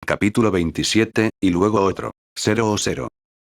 Capítulo 27, y luego otro. 0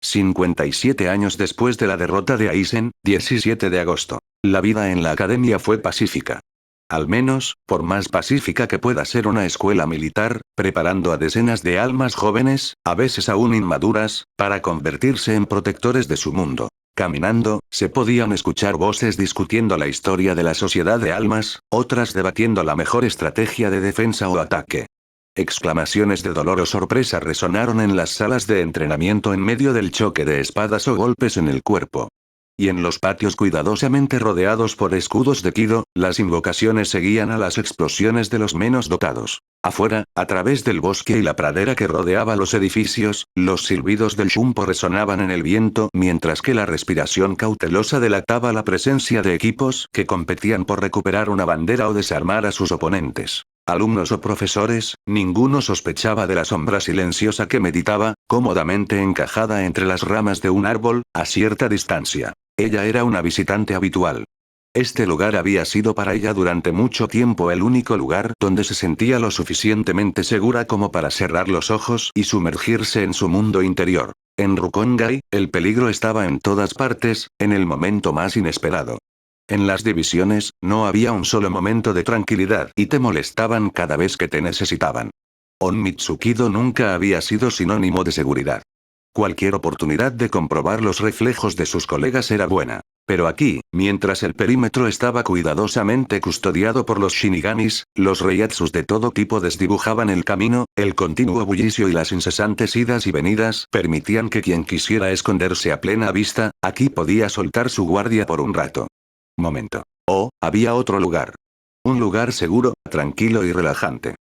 57 años después de la derrota de Aizen, 17 de agosto. La vida en la academia fue pacífica. Al menos, por más pacífica que pueda ser una escuela militar, preparando a decenas de almas jóvenes, a veces aún inmaduras, para convertirse en protectores de su mundo. Caminando, se podían escuchar voces discutiendo la historia de la sociedad de almas, otras debatiendo la mejor estrategia de defensa o ataque. Exclamaciones de dolor o sorpresa resonaron en las salas de entrenamiento en medio del choque de espadas o golpes en el cuerpo. Y en los patios cuidadosamente rodeados por escudos de Kido, las invocaciones seguían a las explosiones de los menos dotados. Afuera, a través del bosque y la pradera que rodeaba los edificios, los silbidos del Shumpo resonaban en el viento mientras que la respiración cautelosa delataba la presencia de equipos que competían por recuperar una bandera o desarmar a sus oponentes. Alumnos o profesores, ninguno sospechaba de la sombra silenciosa que meditaba, cómodamente encajada entre las ramas de un árbol, a cierta distancia. Ella era una visitante habitual. Este lugar había sido para ella durante mucho tiempo el único lugar donde se sentía lo suficientemente segura como para cerrar los ojos y sumergirse en su mundo interior. En Rukongai, el peligro estaba en todas partes, en el momento más inesperado. En las divisiones, no había un solo momento de tranquilidad y te molestaban cada vez que te necesitaban. Onmitsukido nunca había sido sinónimo de seguridad. Cualquier oportunidad de comprobar los reflejos de sus colegas era buena. Pero aquí, mientras el perímetro estaba cuidadosamente custodiado por los shinigamis, los reiatsus de todo tipo desdibujaban el camino, el continuo bullicio y las incesantes idas y venidas permitían que quien quisiera esconderse a plena vista, aquí podía soltar su guardia por un rato. Momento. Oh, había otro lugar. Un lugar seguro, tranquilo y relajante.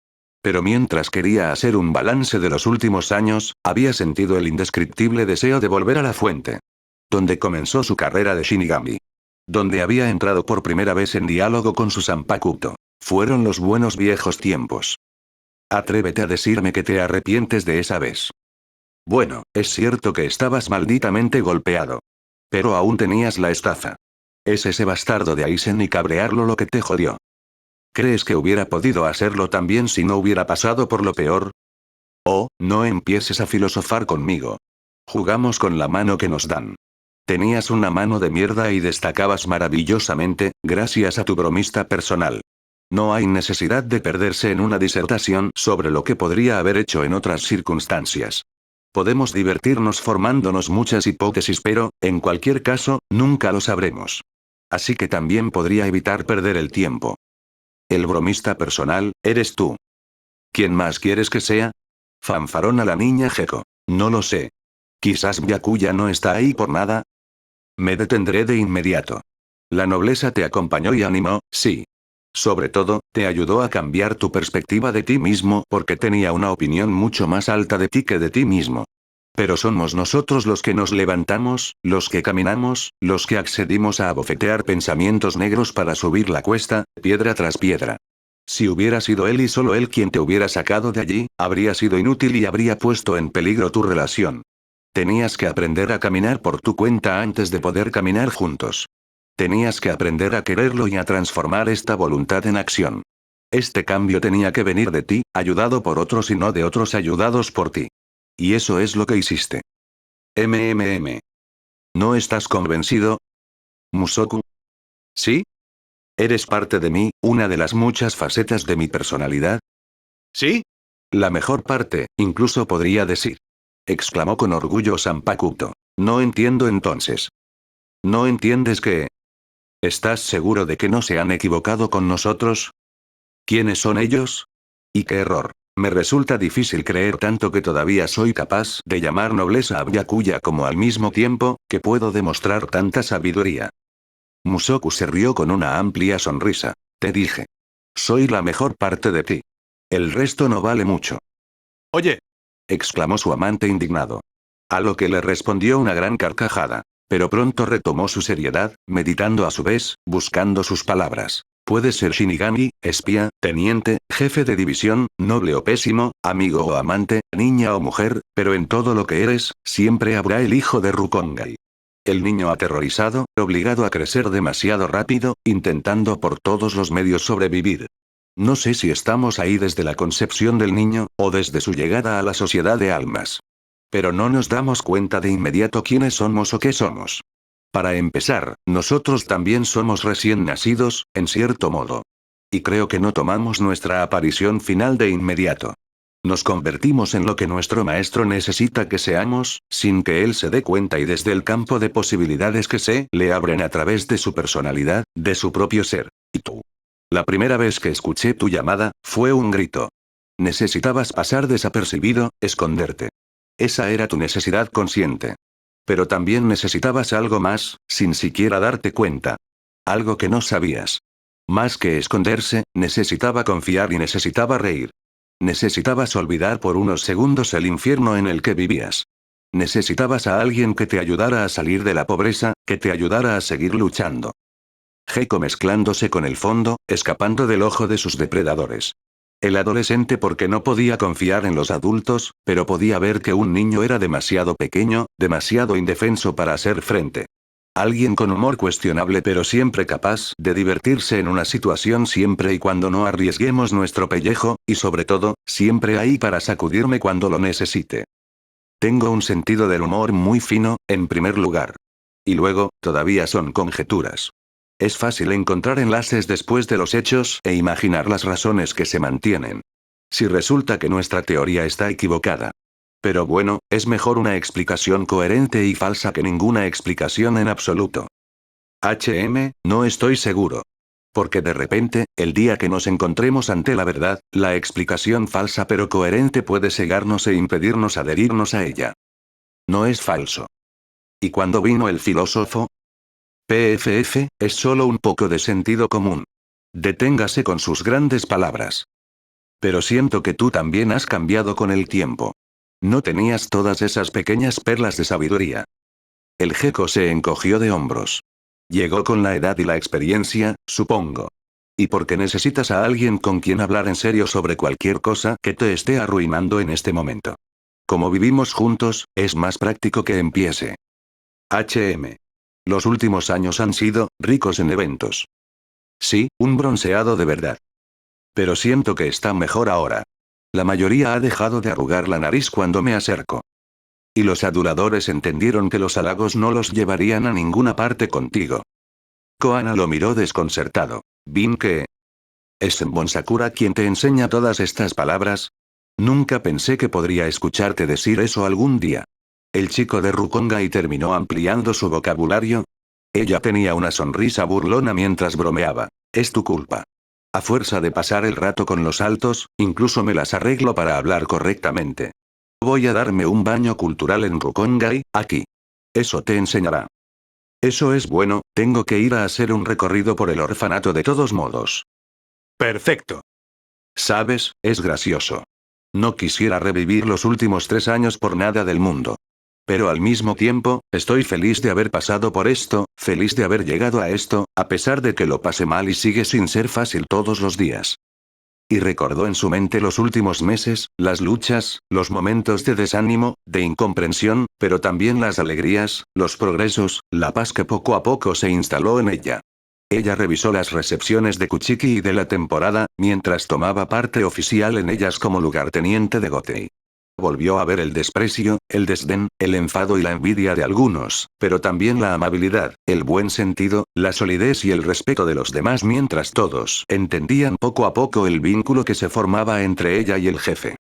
Pero mientras quería hacer un balance de los últimos años, había sentido el indescriptible deseo de volver a la fuente. Donde comenzó su carrera de Shinigami. Donde había entrado por primera vez en diálogo con su Zanpakuto. Fueron los buenos viejos tiempos. Atrévete a decirme que te arrepientes de esa vez. Bueno, es cierto que estabas malditamente golpeado. Pero aún tenías la estafa. Es ese bastardo de Aizen y cabrearlo lo que te jodió. ¿Crees que hubiera podido hacerlo también si no hubiera pasado por lo peor? Oh, no empieces a filosofar conmigo. Jugamos con la mano que nos dan. Tenías una mano de mierda y destacabas maravillosamente, gracias a tu bromista personal. No hay necesidad de perderse en una disertación sobre lo que podría haber hecho en otras circunstancias. Podemos divertirnos formándonos muchas hipótesis, pero, en cualquier caso, nunca lo sabremos. Así que también podría evitar perder el tiempo. El bromista personal, eres tú. ¿Quién más quieres que sea? Fanfarona la niña Gecko. No lo sé. Quizás Byakuya no está ahí por nada. Me detendré de inmediato. La nobleza te acompañó y animó, sí. Sobre todo, te ayudó a cambiar tu perspectiva de ti mismo porque tenía una opinión mucho más alta de ti que de ti mismo. Pero somos nosotros los que nos levantamos, los que caminamos, los que accedimos a abofetear pensamientos negros para subir la cuesta, piedra tras piedra. Si hubiera sido él y solo él quien te hubiera sacado de allí, habría sido inútil y habría puesto en peligro tu relación. Tenías que aprender a caminar por tu cuenta antes de poder caminar juntos. Tenías que aprender a quererlo y a transformar esta voluntad en acción. Este cambio tenía que venir de ti, ayudado por otros y no de otros ayudados por ti. Y eso es lo que hiciste. ¿No estás convencido? Musoku. ¿Sí? ¿Eres parte de mí, una de las muchas facetas de mi personalidad? ¿Sí? La mejor parte, incluso podría decir. Exclamó con orgullo Zanpakuto. No entiendo entonces. ¿No entiendes que... ¿Estás seguro de que no se han equivocado con nosotros? ¿Quiénes son ellos? ¿Y qué error? Me resulta difícil creer tanto que todavía soy capaz de llamar nobleza a Byakuya como al mismo tiempo, que puedo demostrar tanta sabiduría. Musoku se rió con una amplia sonrisa. Te dije. Soy la mejor parte de ti. El resto no vale mucho. Oye, Exclamó su amante indignado. A lo que le respondió una gran carcajada. Pero pronto retomó su seriedad, meditando a su vez, buscando sus palabras. Puedes ser Shinigami, espía, teniente, jefe de división, noble o pésimo, amigo o amante, niña o mujer, pero en todo lo que eres, siempre habrá el hijo de Rukongai. El niño aterrorizado, obligado a crecer demasiado rápido, intentando por todos los medios sobrevivir. No sé si estamos ahí desde la concepción del niño, o desde su llegada a la sociedad de almas. Pero no nos damos cuenta de inmediato quiénes somos o qué somos. Para empezar, nosotros también somos recién nacidos, en cierto modo. Y creo que no tomamos nuestra aparición final de inmediato. Nos convertimos en lo que nuestro maestro necesita que seamos, sin que él se dé cuenta y desde el campo de posibilidades que se le abren a través de su personalidad, de su propio ser. ¿Y tú? La primera vez que escuché tu llamada, fue un grito. Necesitabas pasar desapercibido, esconderte. Esa era tu necesidad consciente. Pero también necesitabas algo más, sin siquiera darte cuenta. Algo que no sabías. Más que esconderse, necesitaba confiar y necesitaba reír. Necesitabas olvidar por unos segundos el infierno en el que vivías. Necesitabas a alguien que te ayudara a salir de la pobreza, que te ayudara a seguir luchando. Gecko mezclándose con el fondo, escapando del ojo de sus depredadores. El adolescente porque no podía confiar en los adultos, pero podía ver que un niño era demasiado pequeño, demasiado indefenso para hacer frente. Alguien con humor cuestionable pero siempre capaz de divertirse en una situación siempre y cuando no arriesguemos nuestro pellejo, y sobre todo, siempre ahí para sacudirme cuando lo necesite. Tengo un sentido del humor muy fino, en primer lugar. Y luego, todavía son conjeturas. Es fácil encontrar enlaces después de los hechos e imaginar las razones que se mantienen. Si resulta que nuestra teoría está equivocada. Pero bueno, es mejor una explicación coherente y falsa que ninguna explicación en absoluto. No estoy seguro. Porque de repente, el día que nos encontremos ante la verdad, la explicación falsa pero coherente puede cegarnos e impedirnos adherirnos a ella. No es falso. ¿Y cuando vino el filósofo? PFF, es solo un poco de sentido común. Deténgase con sus grandes palabras. Pero siento que tú también has cambiado con el tiempo. No tenías todas esas pequeñas perlas de sabiduría. El gecko se encogió de hombros. Llegó con la edad y la experiencia, supongo. Y porque necesitas a alguien con quien hablar en serio sobre cualquier cosa que te esté arruinando en este momento. Como vivimos juntos, es más práctico que empiece. Los últimos años han sido ricos en eventos. Sí, un bronceado de verdad. Pero siento que está mejor ahora. La mayoría ha dejado de arrugar la nariz cuando me acerco. Y los aduladores entendieron que los halagos no los llevarían a ninguna parte contigo. Koana lo miró desconcertado. ¿Que ¿es Bon Sakura quien te enseña todas estas palabras? Nunca pensé que podría escucharte decir eso algún día. El chico de Rukongai terminó ampliando su vocabulario. Ella tenía una sonrisa burlona mientras bromeaba. Es tu culpa. A fuerza de pasar el rato con los altos, incluso me las arreglo para hablar correctamente. Voy a darme un baño cultural en Rukongai, aquí. Eso te enseñará. Eso es bueno, tengo que ir a hacer un recorrido por el orfanato de todos modos. Perfecto. ¿Sabes? Es gracioso. No quisiera revivir los últimos 3 años por nada del mundo. Pero al mismo tiempo, estoy feliz de haber pasado por esto, feliz de haber llegado a esto, a pesar de que lo pasé mal y sigue sin ser fácil todos los días. Y recordó en su mente los últimos meses, las luchas, los momentos de desánimo, de incomprensión, pero también las alegrías, los progresos, la paz que poco a poco se instaló en ella. Ella revisó las recepciones de Kuchiki y de la temporada, mientras tomaba parte oficial en ellas como lugarteniente de Gotei. Volvió a ver el desprecio, el desdén, el enfado y la envidia de algunos, pero también la amabilidad, el buen sentido, la solidez y el respeto de los demás mientras todos entendían poco a poco el vínculo que se formaba entre ella y el jefe.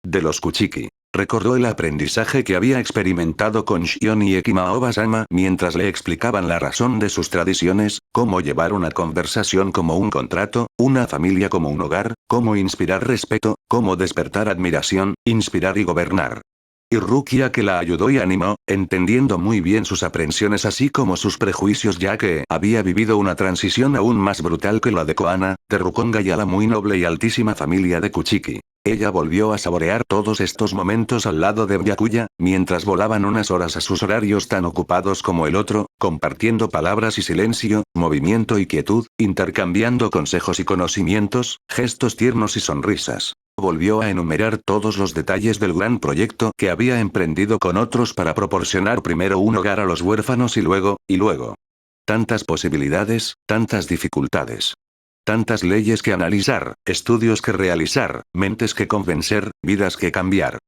De los Kuchiki. Recordó el aprendizaje que había experimentado con Shion y Ekimaoba-sama mientras le explicaban la razón de sus tradiciones, cómo llevar una conversación como un contrato, una familia como un hogar, cómo inspirar respeto, cómo despertar admiración, inspirar y gobernar. Y Rukia que la ayudó y animó, entendiendo muy bien sus aprensiones así como sus prejuicios ya que había vivido una transición aún más brutal que la de Koana, de Rukongai a la muy noble y altísima familia de Kuchiki. Ella volvió a saborear todos estos momentos al lado de Byakuya, mientras volaban unas horas a sus horarios tan ocupados como el otro, compartiendo palabras y silencio, movimiento y quietud, intercambiando consejos y conocimientos, gestos tiernos y sonrisas. Volvió a enumerar todos los detalles del gran proyecto que había emprendido con otros para proporcionar primero un hogar a los huérfanos y luego. Tantas posibilidades, tantas dificultades. Tantas leyes que analizar, estudios que realizar, mentes que convencer, vidas que cambiar.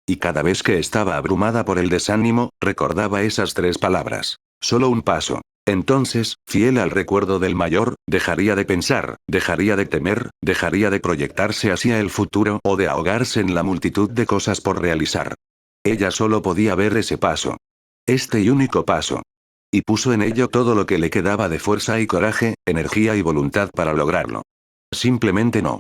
Y cada vez que estaba abrumada por el desánimo, recordaba esas tres palabras. Solo un paso. Entonces, fiel al recuerdo del mayor, dejaría de pensar, dejaría de temer, dejaría de proyectarse hacia el futuro o de ahogarse en la multitud de cosas por realizar. Ella solo podía ver ese paso. Este y único paso. Y puso en ello todo lo que le quedaba de fuerza y coraje, energía y voluntad para lograrlo. Simplemente no.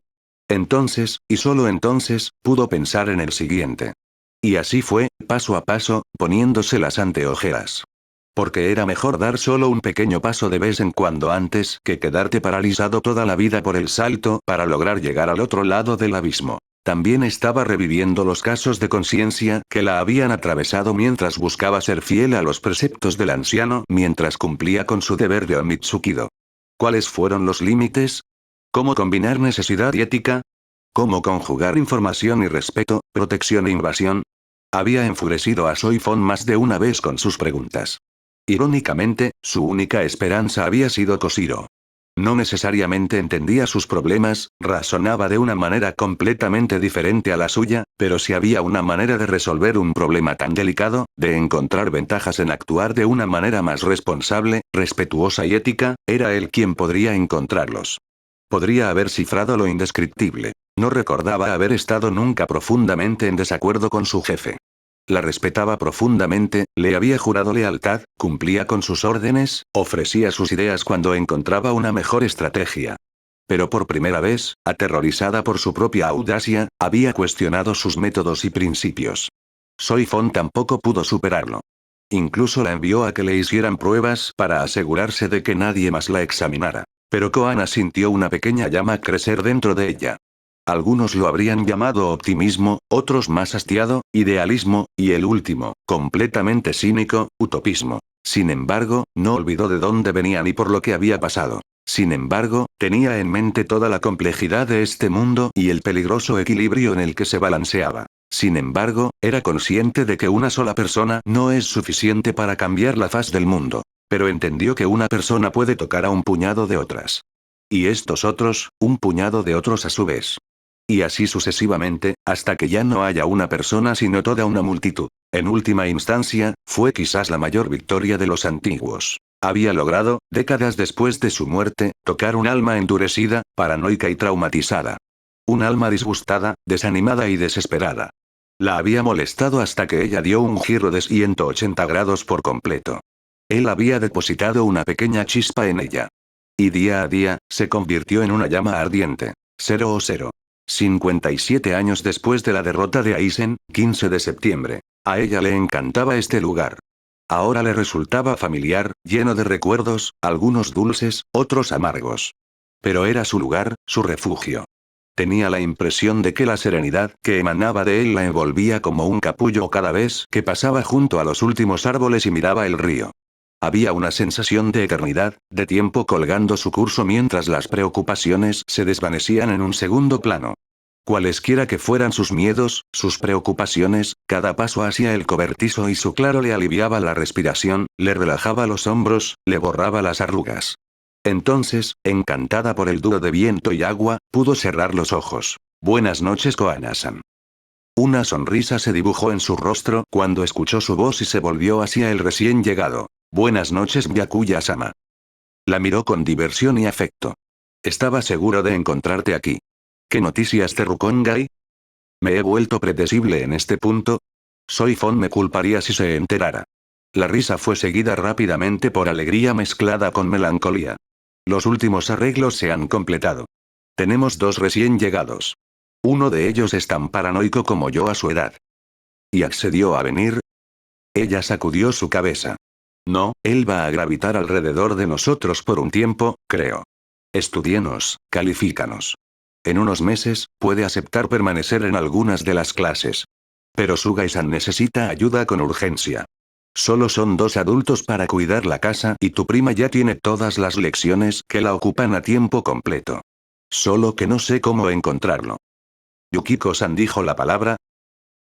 Entonces, y solo entonces, pudo pensar en el siguiente. Y así fue, paso a paso, poniéndose las anteojeras. Porque era mejor dar solo un pequeño paso de vez en cuando antes que quedarte paralizado toda la vida por el salto para lograr llegar al otro lado del abismo. También estaba reviviendo los casos de conciencia que la habían atravesado mientras buscaba ser fiel a los preceptos del anciano mientras cumplía con su deber de Onitsukido. ¿Cuáles fueron los límites? ¿Cómo combinar necesidad y ética? ¿Cómo conjugar información y respeto, protección e invasión? Había enfurecido a Soifon más de una vez con sus preguntas. Irónicamente, su única esperanza había sido Koshiro. No necesariamente entendía sus problemas, razonaba de una manera completamente diferente a la suya, pero si había una manera de resolver un problema tan delicado, de encontrar ventajas en actuar de una manera más responsable, respetuosa y ética, era él quien podría encontrarlos. Podría haber cifrado lo indescriptible. No recordaba haber estado nunca profundamente en desacuerdo con su jefe. La respetaba profundamente, le había jurado lealtad, cumplía con sus órdenes, ofrecía sus ideas cuando encontraba una mejor estrategia. Pero por primera vez, aterrorizada por su propia audacia, había cuestionado sus métodos y principios. Soifon tampoco pudo superarlo. Incluso la envió a que le hicieran pruebas para asegurarse de que nadie más la examinara. Pero Koana sintió una pequeña llama crecer dentro de ella. Algunos lo habrían llamado optimismo, otros más hastiado, idealismo, y el último, completamente cínico, utopismo. Sin embargo, no olvidó de dónde venía ni por lo que había pasado. Sin embargo, tenía en mente toda la complejidad de este mundo y el peligroso equilibrio en el que se balanceaba. Sin embargo, era consciente de que una sola persona no es suficiente para cambiar la faz del mundo. Pero entendió que una persona puede tocar a un puñado de otras. Y estos otros, un puñado de otros a su vez. Y así sucesivamente, hasta que ya no haya una persona sino toda una multitud. En última instancia, fue quizás la mayor victoria de los antiguos. Había logrado, décadas después de su muerte, tocar un alma endurecida, paranoica y traumatizada. Un alma disgustada, desanimada y desesperada. La había molestado hasta que ella dio un giro de 180 grados por completo. Él había depositado una pequeña chispa en ella. Y día a día, se convirtió en una llama ardiente. 0. 57 años después de la derrota de Aizen, 15 de septiembre. A ella le encantaba este lugar. Ahora le resultaba familiar, lleno de recuerdos, algunos dulces, otros amargos. Pero era su lugar, su refugio. Tenía la impresión de que la serenidad que emanaba de él la envolvía como un capullo cada vez que pasaba junto a los últimos árboles y miraba el río. Había una sensación de eternidad, de tiempo colgando su curso mientras las preocupaciones se desvanecían en un segundo plano. Cualesquiera que fueran sus miedos, sus preocupaciones, cada paso hacia el cobertizo y su claro le aliviaba la respiración, le relajaba los hombros, le borraba las arrugas. Entonces, encantada por el dúo de viento y agua, pudo cerrar los ojos. Buenas noches, Koana-san. Una sonrisa se dibujó en su rostro cuando escuchó su voz y se volvió hacia el recién llegado. Buenas noches, Byakuya-sama. La miró con diversión y afecto. Estaba seguro de encontrarte aquí. ¿Qué noticias de Rukongai? ¿Me he vuelto predecible en este punto? Soifon me culparía si se enterara. La risa fue seguida rápidamente por alegría mezclada con melancolía. Los últimos arreglos se han completado. Tenemos 2 recién llegados. Uno de ellos es tan paranoico como yo a su edad. ¿Y accedió a venir? Ella sacudió su cabeza. No, él va a gravitar alrededor de nosotros por un tiempo, creo. Estudienos, califícanos. En unos meses, puede aceptar permanecer en algunas de las clases. Pero Sugai-san necesita ayuda con urgencia. Solo son 2 adultos para cuidar la casa y tu prima ya tiene todas las lecciones que la ocupan a tiempo completo. Solo que no sé cómo encontrarlo. Yukiko-san dijo la palabra.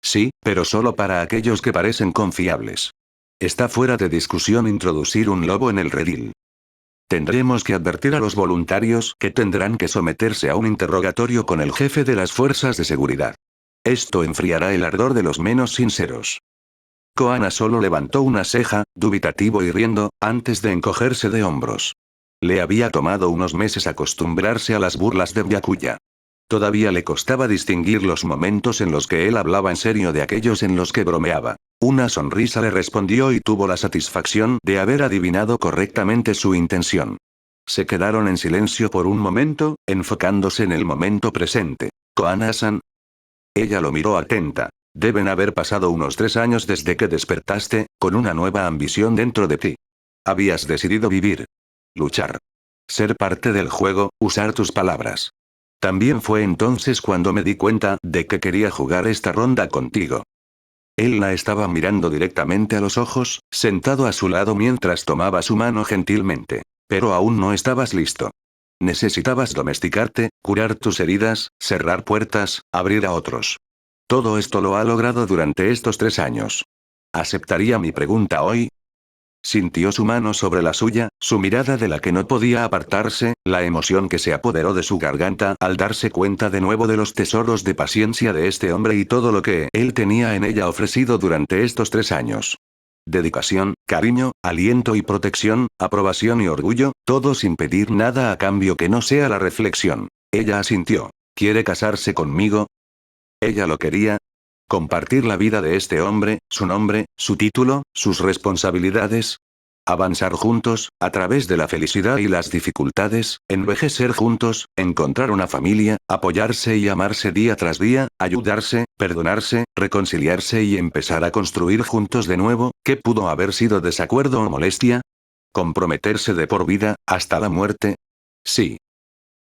Sí, pero solo para aquellos que parecen confiables. Está fuera de discusión introducir un lobo en el redil. Tendremos que advertir a los voluntarios que tendrán que someterse a un interrogatorio con el jefe de las fuerzas de seguridad. Esto enfriará el ardor de los menos sinceros. Koana solo levantó una ceja, dubitativo y riendo, antes de encogerse de hombros. Le había tomado unos meses acostumbrarse a las burlas de Byakuya. Todavía le costaba distinguir los momentos en los que él hablaba en serio de aquellos en los que bromeaba. Una sonrisa le respondió y tuvo la satisfacción de haber adivinado correctamente su intención. Se quedaron en silencio por un momento, enfocándose en el momento presente. Koana-san. Ella lo miró atenta. Deben haber pasado unos 3 años desde que despertaste, con una nueva ambición dentro de ti. Habías decidido vivir. Luchar. Ser parte del juego, usar tus palabras. También fue entonces cuando me di cuenta de que quería jugar esta ronda contigo. Él la estaba mirando directamente a los ojos, sentado a su lado mientras tomaba su mano gentilmente. Pero aún no estabas listo. Necesitabas domesticarte, curar tus heridas, cerrar puertas, abrir a otros. Todo esto lo ha logrado durante estos 3 años. ¿Aceptaría mi pregunta hoy? Sintió su mano sobre la suya, su mirada de la que no podía apartarse, la emoción que se apoderó de su garganta al darse cuenta de nuevo de los tesoros de paciencia de este hombre y todo lo que él tenía en ella ofrecido durante estos 3 años. Dedicación, cariño, aliento y protección, aprobación y orgullo, todo sin pedir nada a cambio que no sea la reflexión. Ella asintió. ¿Quiere casarse conmigo? Ella lo quería. Compartir la vida de este hombre, su nombre, su título, sus responsabilidades. Avanzar juntos, a través de la felicidad y las dificultades, envejecer juntos, encontrar una familia, apoyarse y amarse día tras día, ayudarse, perdonarse, reconciliarse y empezar a construir juntos de nuevo. ¿Qué pudo haber sido desacuerdo o molestia? ¿Comprometerse de por vida, hasta la muerte? Sí.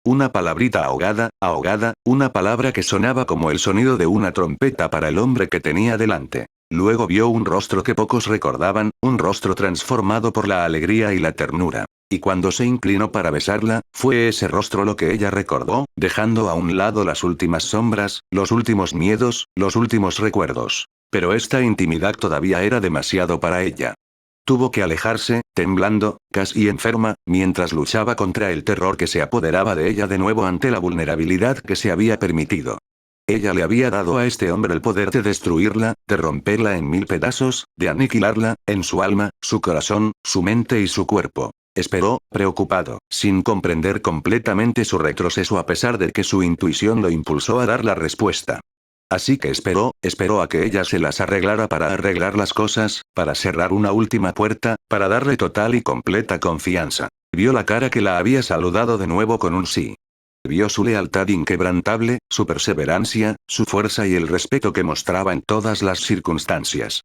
Una palabrita ahogada, una palabra que sonaba como el sonido de una trompeta para el hombre que tenía delante. Luego vio un rostro que pocos recordaban, un rostro transformado por la alegría y la ternura. Y cuando se inclinó para besarla, fue ese rostro lo que ella recordó, dejando a un lado las últimas sombras, los últimos miedos, los últimos recuerdos. Pero esta intimidad todavía era demasiado para ella. Tuvo que alejarse, temblando, casi enferma, mientras luchaba contra el terror que se apoderaba de ella de nuevo ante la vulnerabilidad que se había permitido. Ella le había dado a este hombre el poder de destruirla, de romperla en 1000 pedazos, de aniquilarla, en su alma, su corazón, su mente y su cuerpo. Esperó, preocupado, sin comprender completamente su retroceso a pesar de que su intuición lo impulsó a dar la respuesta. Así que esperó a que ella se las arreglara para arreglar las cosas, para cerrar una última puerta, para darle total y completa confianza. Vio la cara que la había saludado de nuevo con un sí. Vio su lealtad inquebrantable, su perseverancia, su fuerza y el respeto que mostraba en todas las circunstancias.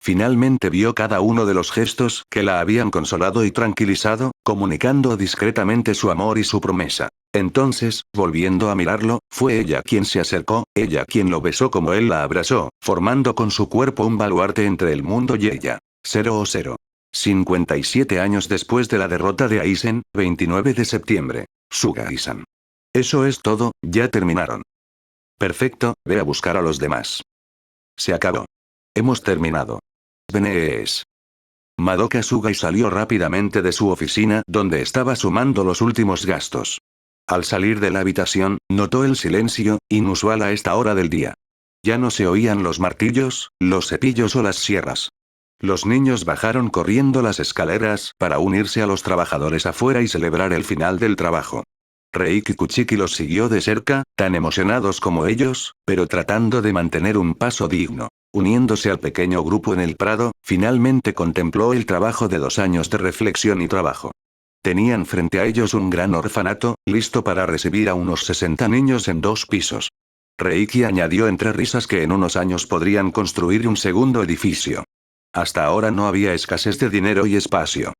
Finalmente vio cada uno de los gestos que la habían consolado y tranquilizado, comunicando discretamente su amor y su promesa. Entonces, volviendo a mirarlo, fue ella quien se acercó, ella quien lo besó como él la abrazó, formando con su cuerpo un baluarte entre el mundo y ella. 00. 57 años después de la derrota de Aizen, 29 de septiembre. Suga-san. Eso es todo, ya terminaron. Perfecto, ve a buscar a los demás. Se acabó. Hemos terminado. Benees. Madoka Sugai salió rápidamente de su oficina donde estaba sumando los últimos gastos. Al salir de la habitación, notó el silencio, inusual a esta hora del día. Ya no se oían los martillos, los cepillos o las sierras. Los niños bajaron corriendo las escaleras para unirse a los trabajadores afuera y celebrar el final del trabajo. Reiki Kuchiki los siguió de cerca, tan emocionados como ellos, pero tratando de mantener un paso digno. Uniéndose al pequeño grupo en el prado, finalmente contempló el trabajo de 2 años de reflexión y trabajo. Tenían frente a ellos un gran orfanato, listo para recibir a unos 60 niños en 2 pisos. Reiki añadió entre risas que en unos años podrían construir un segundo edificio. Hasta ahora no había escasez de dinero y espacio.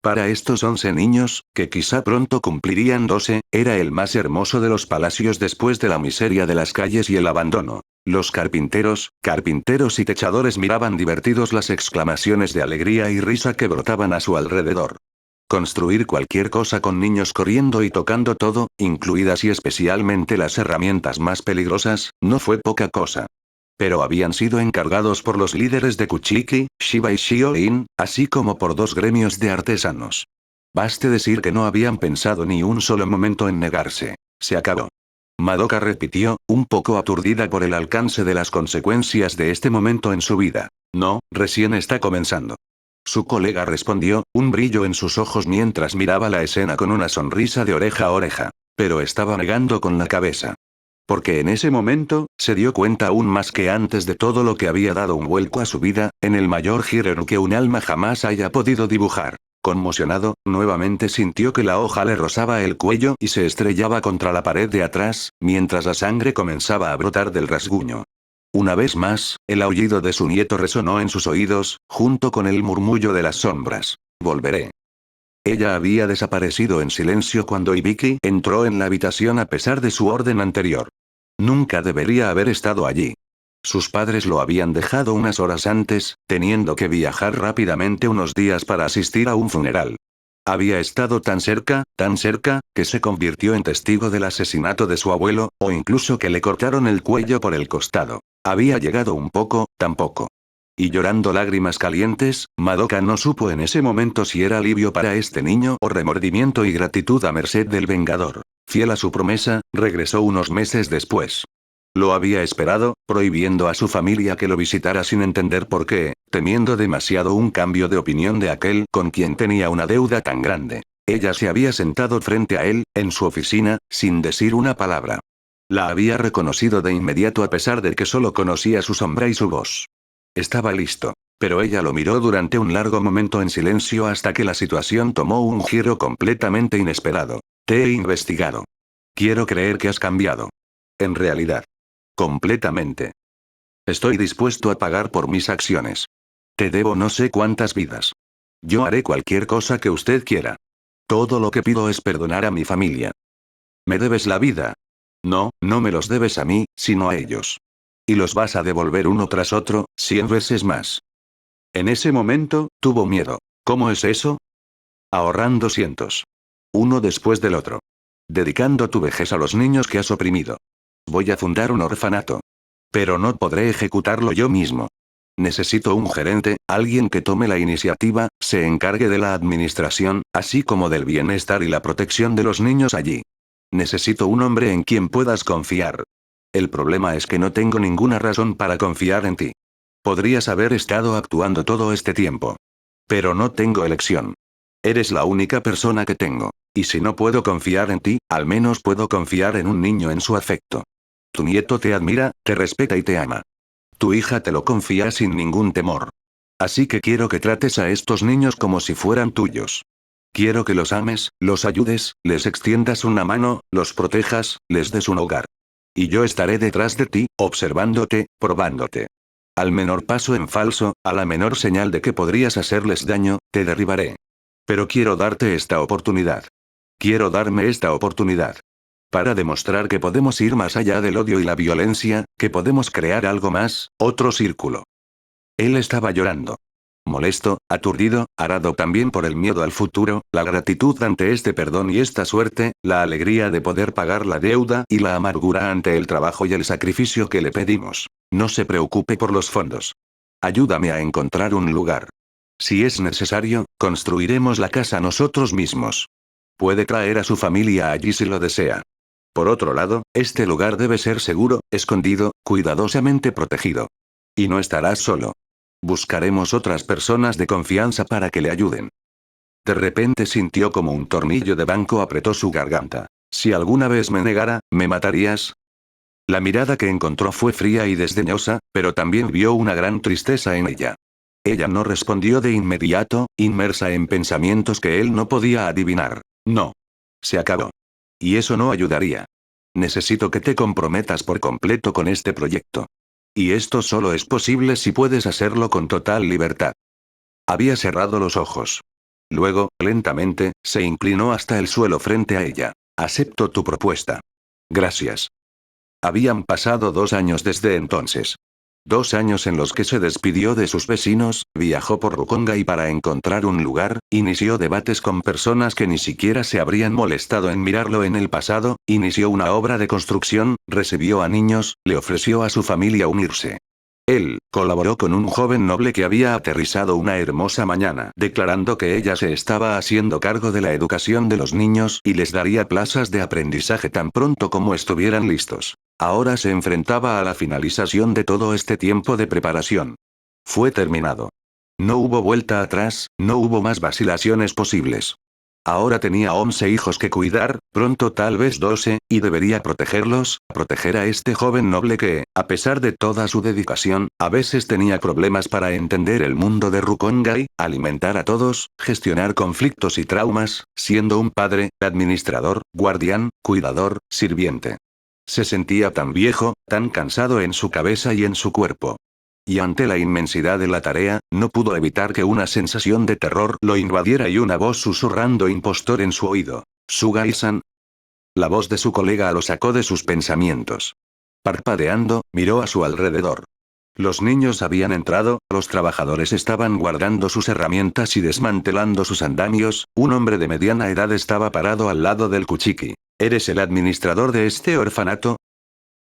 Para estos 11 niños, que quizá pronto cumplirían 12, era el más hermoso de los palacios después de la miseria de las calles y el abandono. Los carpinteros y techadores miraban divertidos las exclamaciones de alegría y risa que brotaban a su alrededor. Construir cualquier cosa con niños corriendo y tocando todo, incluidas y especialmente las herramientas más peligrosas, no fue poca cosa. Pero habían sido encargados por los líderes de Kuchiki, Shiba y Shio-in, así como por 2 gremios de artesanos. Baste decir que no habían pensado ni un solo momento en negarse. Se acabó. Madoka repitió, un poco aturdida por el alcance de las consecuencias de este momento en su vida. No, recién está comenzando. Su colega respondió, un brillo en sus ojos mientras miraba la escena con una sonrisa de oreja a oreja. Pero estaba negando con la cabeza. Porque en ese momento, se dio cuenta aún más que antes de todo lo que había dado un vuelco a su vida, en el mayor giro que un alma jamás haya podido dibujar. Conmocionado, nuevamente sintió que la hoja le rozaba el cuello y se estrellaba contra la pared de atrás, mientras la sangre comenzaba a brotar del rasguño. Una vez más, el aullido de su nieto resonó en sus oídos, junto con el murmullo de las sombras. Volveré. Ella había desaparecido en silencio cuando Ibiki entró en la habitación a pesar de su orden anterior. Nunca debería haber estado allí. Sus padres lo habían dejado unas horas antes, teniendo que viajar rápidamente unos días para asistir a un funeral. Había estado tan cerca, que se convirtió en testigo del asesinato de su abuelo, o incluso que le cortaron el cuello por el costado. Había llegado un poco, tampoco. Y llorando lágrimas calientes, Madoka no supo en ese momento si era alivio para este niño o remordimiento y gratitud a merced del Vengador. Fiel a su promesa, regresó unos meses después. Lo había esperado, prohibiendo a su familia que lo visitara sin entender por qué, temiendo demasiado un cambio de opinión de aquel con quien tenía una deuda tan grande. Ella se había sentado frente a él, en su oficina, sin decir una palabra. La había reconocido de inmediato a pesar de que solo conocía su sombra y su voz. Estaba listo. Pero ella lo miró durante un largo momento en silencio hasta que la situación tomó un giro completamente inesperado. Te he investigado. Quiero creer que has cambiado. En realidad. Completamente. Estoy dispuesto a pagar por mis acciones. Te debo no sé cuántas vidas. Yo haré cualquier cosa que usted quiera. Todo lo que pido es perdonar a mi familia. ¿Me debes la vida? No, no me los debes a mí, sino a ellos. Y los vas a devolver uno tras otro, 100 veces más. En ese momento, tuvo miedo. ¿Cómo es eso? Ahorrando cientos. Uno después del otro. Dedicando tu vejez a los niños que has oprimido. Voy a fundar un orfanato. Pero no podré ejecutarlo yo mismo. Necesito un gerente, alguien que tome la iniciativa, se encargue de la administración, así como del bienestar y la protección de los niños allí. Necesito un hombre en quien puedas confiar. El problema es que no tengo ninguna razón para confiar en ti. Podrías haber estado actuando todo este tiempo. Pero no tengo elección. Eres la única persona que tengo. Y si no puedo confiar en ti, al menos puedo confiar en un niño en su afecto. Tu nieto te admira, te respeta y te ama. Tu hija te lo confía sin ningún temor. Así que quiero que trates a estos niños como si fueran tuyos. Quiero que los ames, los ayudes, les extiendas una mano, los protejas, les des un hogar. Y yo estaré detrás de ti, observándote, probándote. Al menor paso en falso, a la menor señal de que podrías hacerles daño, te derribaré. Pero quiero darte esta oportunidad. Quiero darme esta oportunidad. Para demostrar que podemos ir más allá del odio y la violencia, que podemos crear algo más, otro círculo. Él estaba llorando. Molesto, aturdido, arado también por el miedo al futuro, la gratitud ante este perdón y esta suerte, la alegría de poder pagar la deuda y la amargura ante el trabajo y el sacrificio que le pedimos. No se preocupe por los fondos. Ayúdame a encontrar un lugar. Si es necesario, construiremos la casa nosotros mismos. Puede traer a su familia allí si lo desea. Por otro lado, este lugar debe ser seguro, escondido, cuidadosamente protegido. Y no estarás solo. Buscaremos otras personas de confianza para que le ayuden. De repente sintió como un tornillo de banco apretó su garganta. Si alguna vez me negara, ¿me matarías? La mirada que encontró fue fría y desdeñosa, pero también vio una gran tristeza en ella. Ella no respondió de inmediato, inmersa en pensamientos que él no podía adivinar. No. Se acabó. Y eso no ayudaría. Necesito que te comprometas por completo con este proyecto. Y esto solo es posible si puedes hacerlo con total libertad. Había cerrado los ojos. Luego, lentamente, se inclinó hasta el suelo frente a ella. Acepto tu propuesta. Gracias. Habían pasado 2 años desde entonces. 2 años en los que se despidió de sus vecinos, viajó por Rukonga y para encontrar un lugar, inició debates con personas que ni siquiera se habrían molestado en mirarlo en el pasado, inició una obra de construcción, recibió a niños, le ofreció a su familia unirse. Él colaboró con un joven noble que había aterrizado una hermosa mañana, declarando que ella se estaba haciendo cargo de la educación de los niños y les daría plazas de aprendizaje tan pronto como estuvieran listos. Ahora se enfrentaba a la finalización de todo este tiempo de preparación. Fue terminado. No hubo vuelta atrás, no hubo más vacilaciones posibles. Ahora tenía 11 hijos que cuidar, pronto tal vez 12, y debería protegerlos, proteger a este joven noble que, a pesar de toda su dedicación, a veces tenía problemas para entender el mundo de Rukongai, alimentar a todos, gestionar conflictos y traumas, siendo un padre, administrador, guardián, cuidador, sirviente. Se sentía tan viejo, tan cansado en su cabeza y en su cuerpo. Y ante la inmensidad de la tarea, no pudo evitar que una sensación de terror lo invadiera y una voz susurrando impostor en su oído. ¿Sugai-san? La voz de su colega lo sacó de sus pensamientos. Parpadeando, miró a su alrededor. Los niños habían entrado, los trabajadores estaban guardando sus herramientas y desmantelando sus andamios, un hombre de mediana edad estaba parado al lado del Kuchiki. ¿Eres el administrador de este orfanato?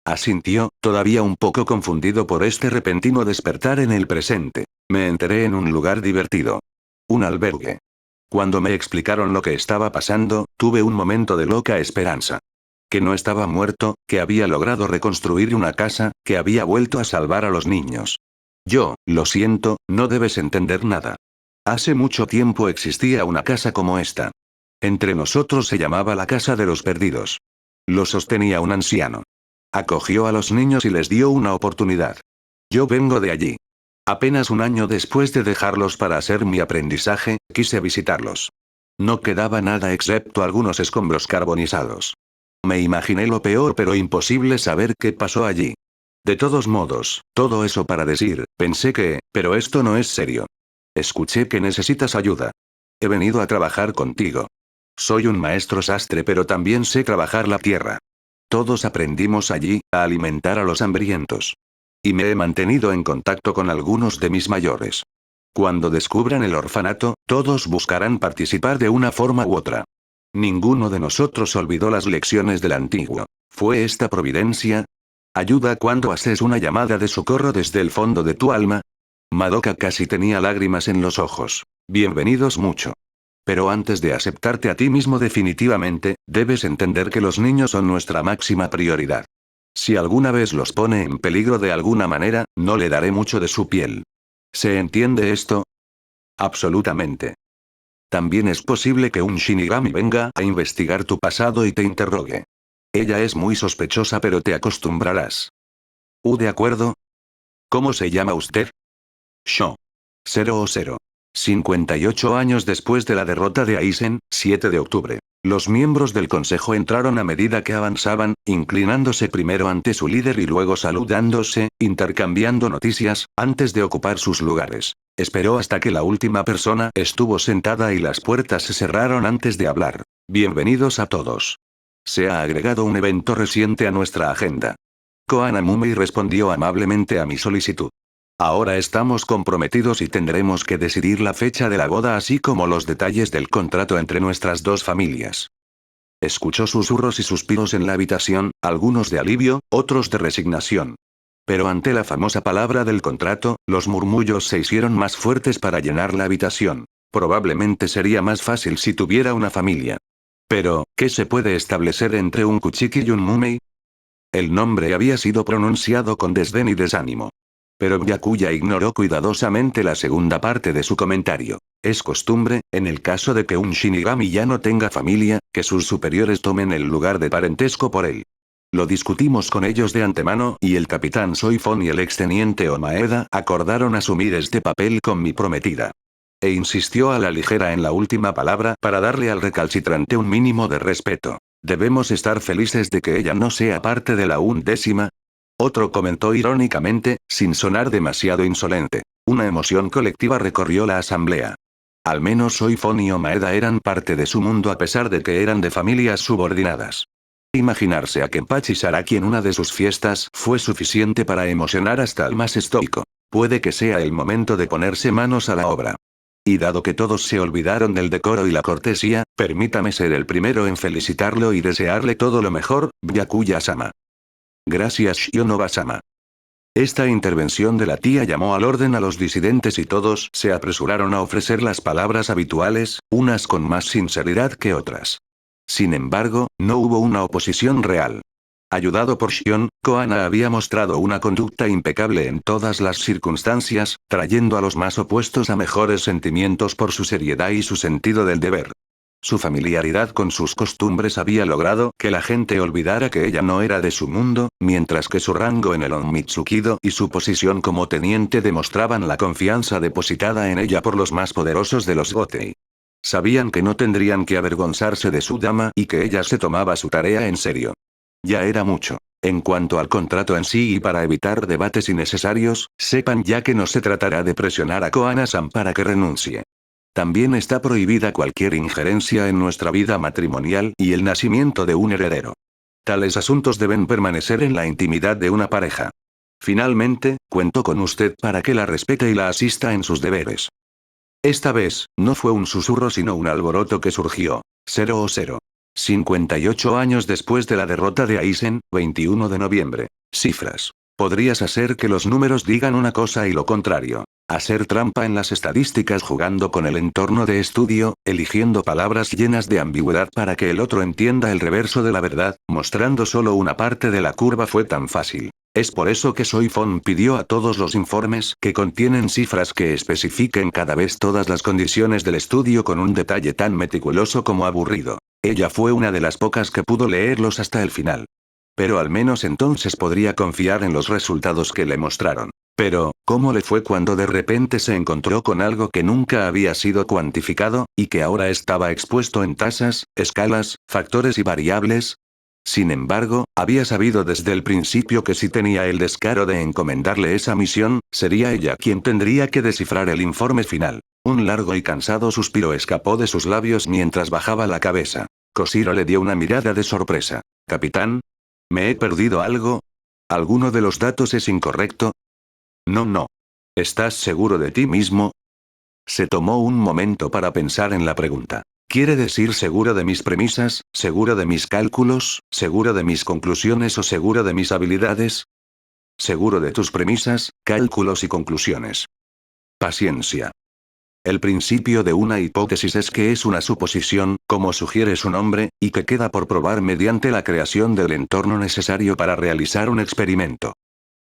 Asintió, todavía un poco confundido por este repentino despertar en el presente. Me enteré en un lugar divertido. Un albergue. Cuando me explicaron lo que estaba pasando, tuve un momento de loca esperanza. Que no estaba muerto, que había logrado reconstruir una casa, que había vuelto a salvar a los niños. Lo siento, no debes entender nada. Hace mucho tiempo existía una casa como esta. Entre nosotros se llamaba la Casa de los Perdidos. Lo sostenía un anciano. Acogió a los niños y les dio una oportunidad. Yo vengo de allí. Apenas un año después de dejarlos para hacer mi aprendizaje, quise visitarlos. No quedaba nada excepto algunos escombros carbonizados. Me imaginé lo peor pero imposible saber qué pasó allí. De todos modos, todo eso para decir, pensé pero esto no es serio. Escuché que necesitas ayuda. He venido a trabajar contigo. Soy un maestro sastre pero también sé trabajar la tierra. Todos aprendimos allí, a alimentar a los hambrientos. Y me he mantenido en contacto con algunos de mis mayores. Cuando descubran el orfanato, todos buscarán participar de una forma u otra. Ninguno de nosotros olvidó las lecciones del antiguo. ¿Fue esta providencia? ¿Ayuda cuando haces una llamada de socorro desde el fondo de tu alma? Madoka casi tenía lágrimas en los ojos. Bienvenidos mucho. Pero antes de aceptarte a ti mismo definitivamente, debes entender que los niños son nuestra máxima prioridad. Si alguna vez los pone en peligro de alguna manera, no le daré mucho de su piel. ¿Se entiende esto? Absolutamente. También es posible que un Shinigami venga a investigar tu pasado y te interrogue. Ella es muy sospechosa pero te acostumbrarás. De acuerdo. ¿Cómo se llama usted? Sho. 00. 58 años después de la derrota de Aizen, 7 de octubre. Los miembros del consejo entraron a medida que avanzaban, inclinándose primero ante su líder y luego saludándose, intercambiando noticias, antes de ocupar sus lugares. Esperó hasta que la última persona estuvo sentada y las puertas se cerraron antes de hablar. Bienvenidos a todos. Se ha agregado un evento reciente a nuestra agenda. Koana Mumei respondió amablemente a mi solicitud. Ahora estamos comprometidos y tendremos que decidir la fecha de la boda así como los detalles del contrato entre nuestras dos familias. Escuchó susurros y suspiros en la habitación, algunos de alivio, otros de resignación. Pero ante la famosa palabra del contrato, los murmullos se hicieron más fuertes para llenar la habitación. Probablemente sería más fácil si tuviera una familia. Pero, ¿qué se puede establecer entre un Kuchiki y un Mumei? El nombre había sido pronunciado con desdén y desánimo. Pero Byakuya ignoró cuidadosamente la segunda parte de su comentario. Es costumbre, en el caso de que un Shinigami ya no tenga familia, que sus superiores tomen el lugar de parentesco por él. Lo discutimos con ellos de antemano y el capitán Soifon y el exteniente Omaeda acordaron asumir este papel con mi prometida. E insistió a la ligera en la última palabra para darle al recalcitrante un mínimo de respeto. Debemos estar felices de que ella no sea parte de la 11ª. Otro comentó irónicamente, sin sonar demasiado insolente. Una emoción colectiva recorrió la asamblea. Al menos Soifon y Omaeda eran parte de su mundo a pesar de que eran de familias subordinadas. Imaginarse a Kenpachi Saraki en una de sus fiestas fue suficiente para emocionar hasta al más estoico. Puede que sea el momento de ponerse manos a la obra. Y dado que todos se olvidaron del decoro y la cortesía, permítame ser el primero en felicitarlo y desearle todo lo mejor, Byakuya-sama. Gracias Shionoba-sama. Esta intervención de la tía llamó al orden a los disidentes y todos se apresuraron a ofrecer las palabras habituales, unas con más sinceridad que otras. Sin embargo, no hubo una oposición real. Ayudado por Shion, Koana había mostrado una conducta impecable en todas las circunstancias, trayendo a los más opuestos a mejores sentimientos por su seriedad y su sentido del deber. Su familiaridad con sus costumbres había logrado que la gente olvidara que ella no era de su mundo, mientras que su rango en el Onmitsukido y su posición como teniente demostraban la confianza depositada en ella por los más poderosos de los Gotei. Sabían que no tendrían que avergonzarse de su dama y que ella se tomaba su tarea en serio. Ya era mucho. En cuanto al contrato en sí y para evitar debates innecesarios, sepan ya que no se tratará de presionar a Koana-san para que renuncie. También está prohibida cualquier injerencia en nuestra vida matrimonial y el nacimiento de un heredero. Tales asuntos deben permanecer en la intimidad de una pareja. Finalmente, cuento con usted para que la respete y la asista en sus deberes. Esta vez, no fue un susurro sino un alboroto que surgió. 00. 58 años después de la derrota de Aizen, 21 de noviembre. Cifras. Podrías hacer que los números digan una cosa y lo contrario. Hacer trampa en las estadísticas jugando con el entorno de estudio, eligiendo palabras llenas de ambigüedad para que el otro entienda el reverso de la verdad, mostrando solo una parte de la curva fue tan fácil. Es por eso que Soifon pidió a todos los informes que contienen cifras que especifiquen cada vez todas las condiciones del estudio con un detalle tan meticuloso como aburrido. Ella fue una de las pocas que pudo leerlos hasta el final. Pero al menos entonces podría confiar en los resultados que le mostraron. Pero, ¿cómo le fue cuando de repente se encontró con algo que nunca había sido cuantificado, y que ahora estaba expuesto en tasas, escalas, factores y variables? Sin embargo, había sabido desde el principio que si tenía el descaro de encomendarle esa misión, sería ella quien tendría que descifrar el informe final. Un largo y cansado suspiro escapó de sus labios mientras bajaba la cabeza. Koshiro le dio una mirada de sorpresa. «Capitán, ¿me he perdido algo? ¿Alguno de los datos es incorrecto?» No. ¿Estás seguro de ti mismo? Se tomó un momento para pensar en la pregunta. ¿Quiere decir seguro de mis premisas, seguro de mis cálculos, seguro de mis conclusiones o seguro de mis habilidades? Seguro de tus premisas, cálculos y conclusiones. Paciencia. El principio de una hipótesis es que es una suposición, como sugiere su nombre, y que queda por probar mediante la creación del entorno necesario para realizar un experimento.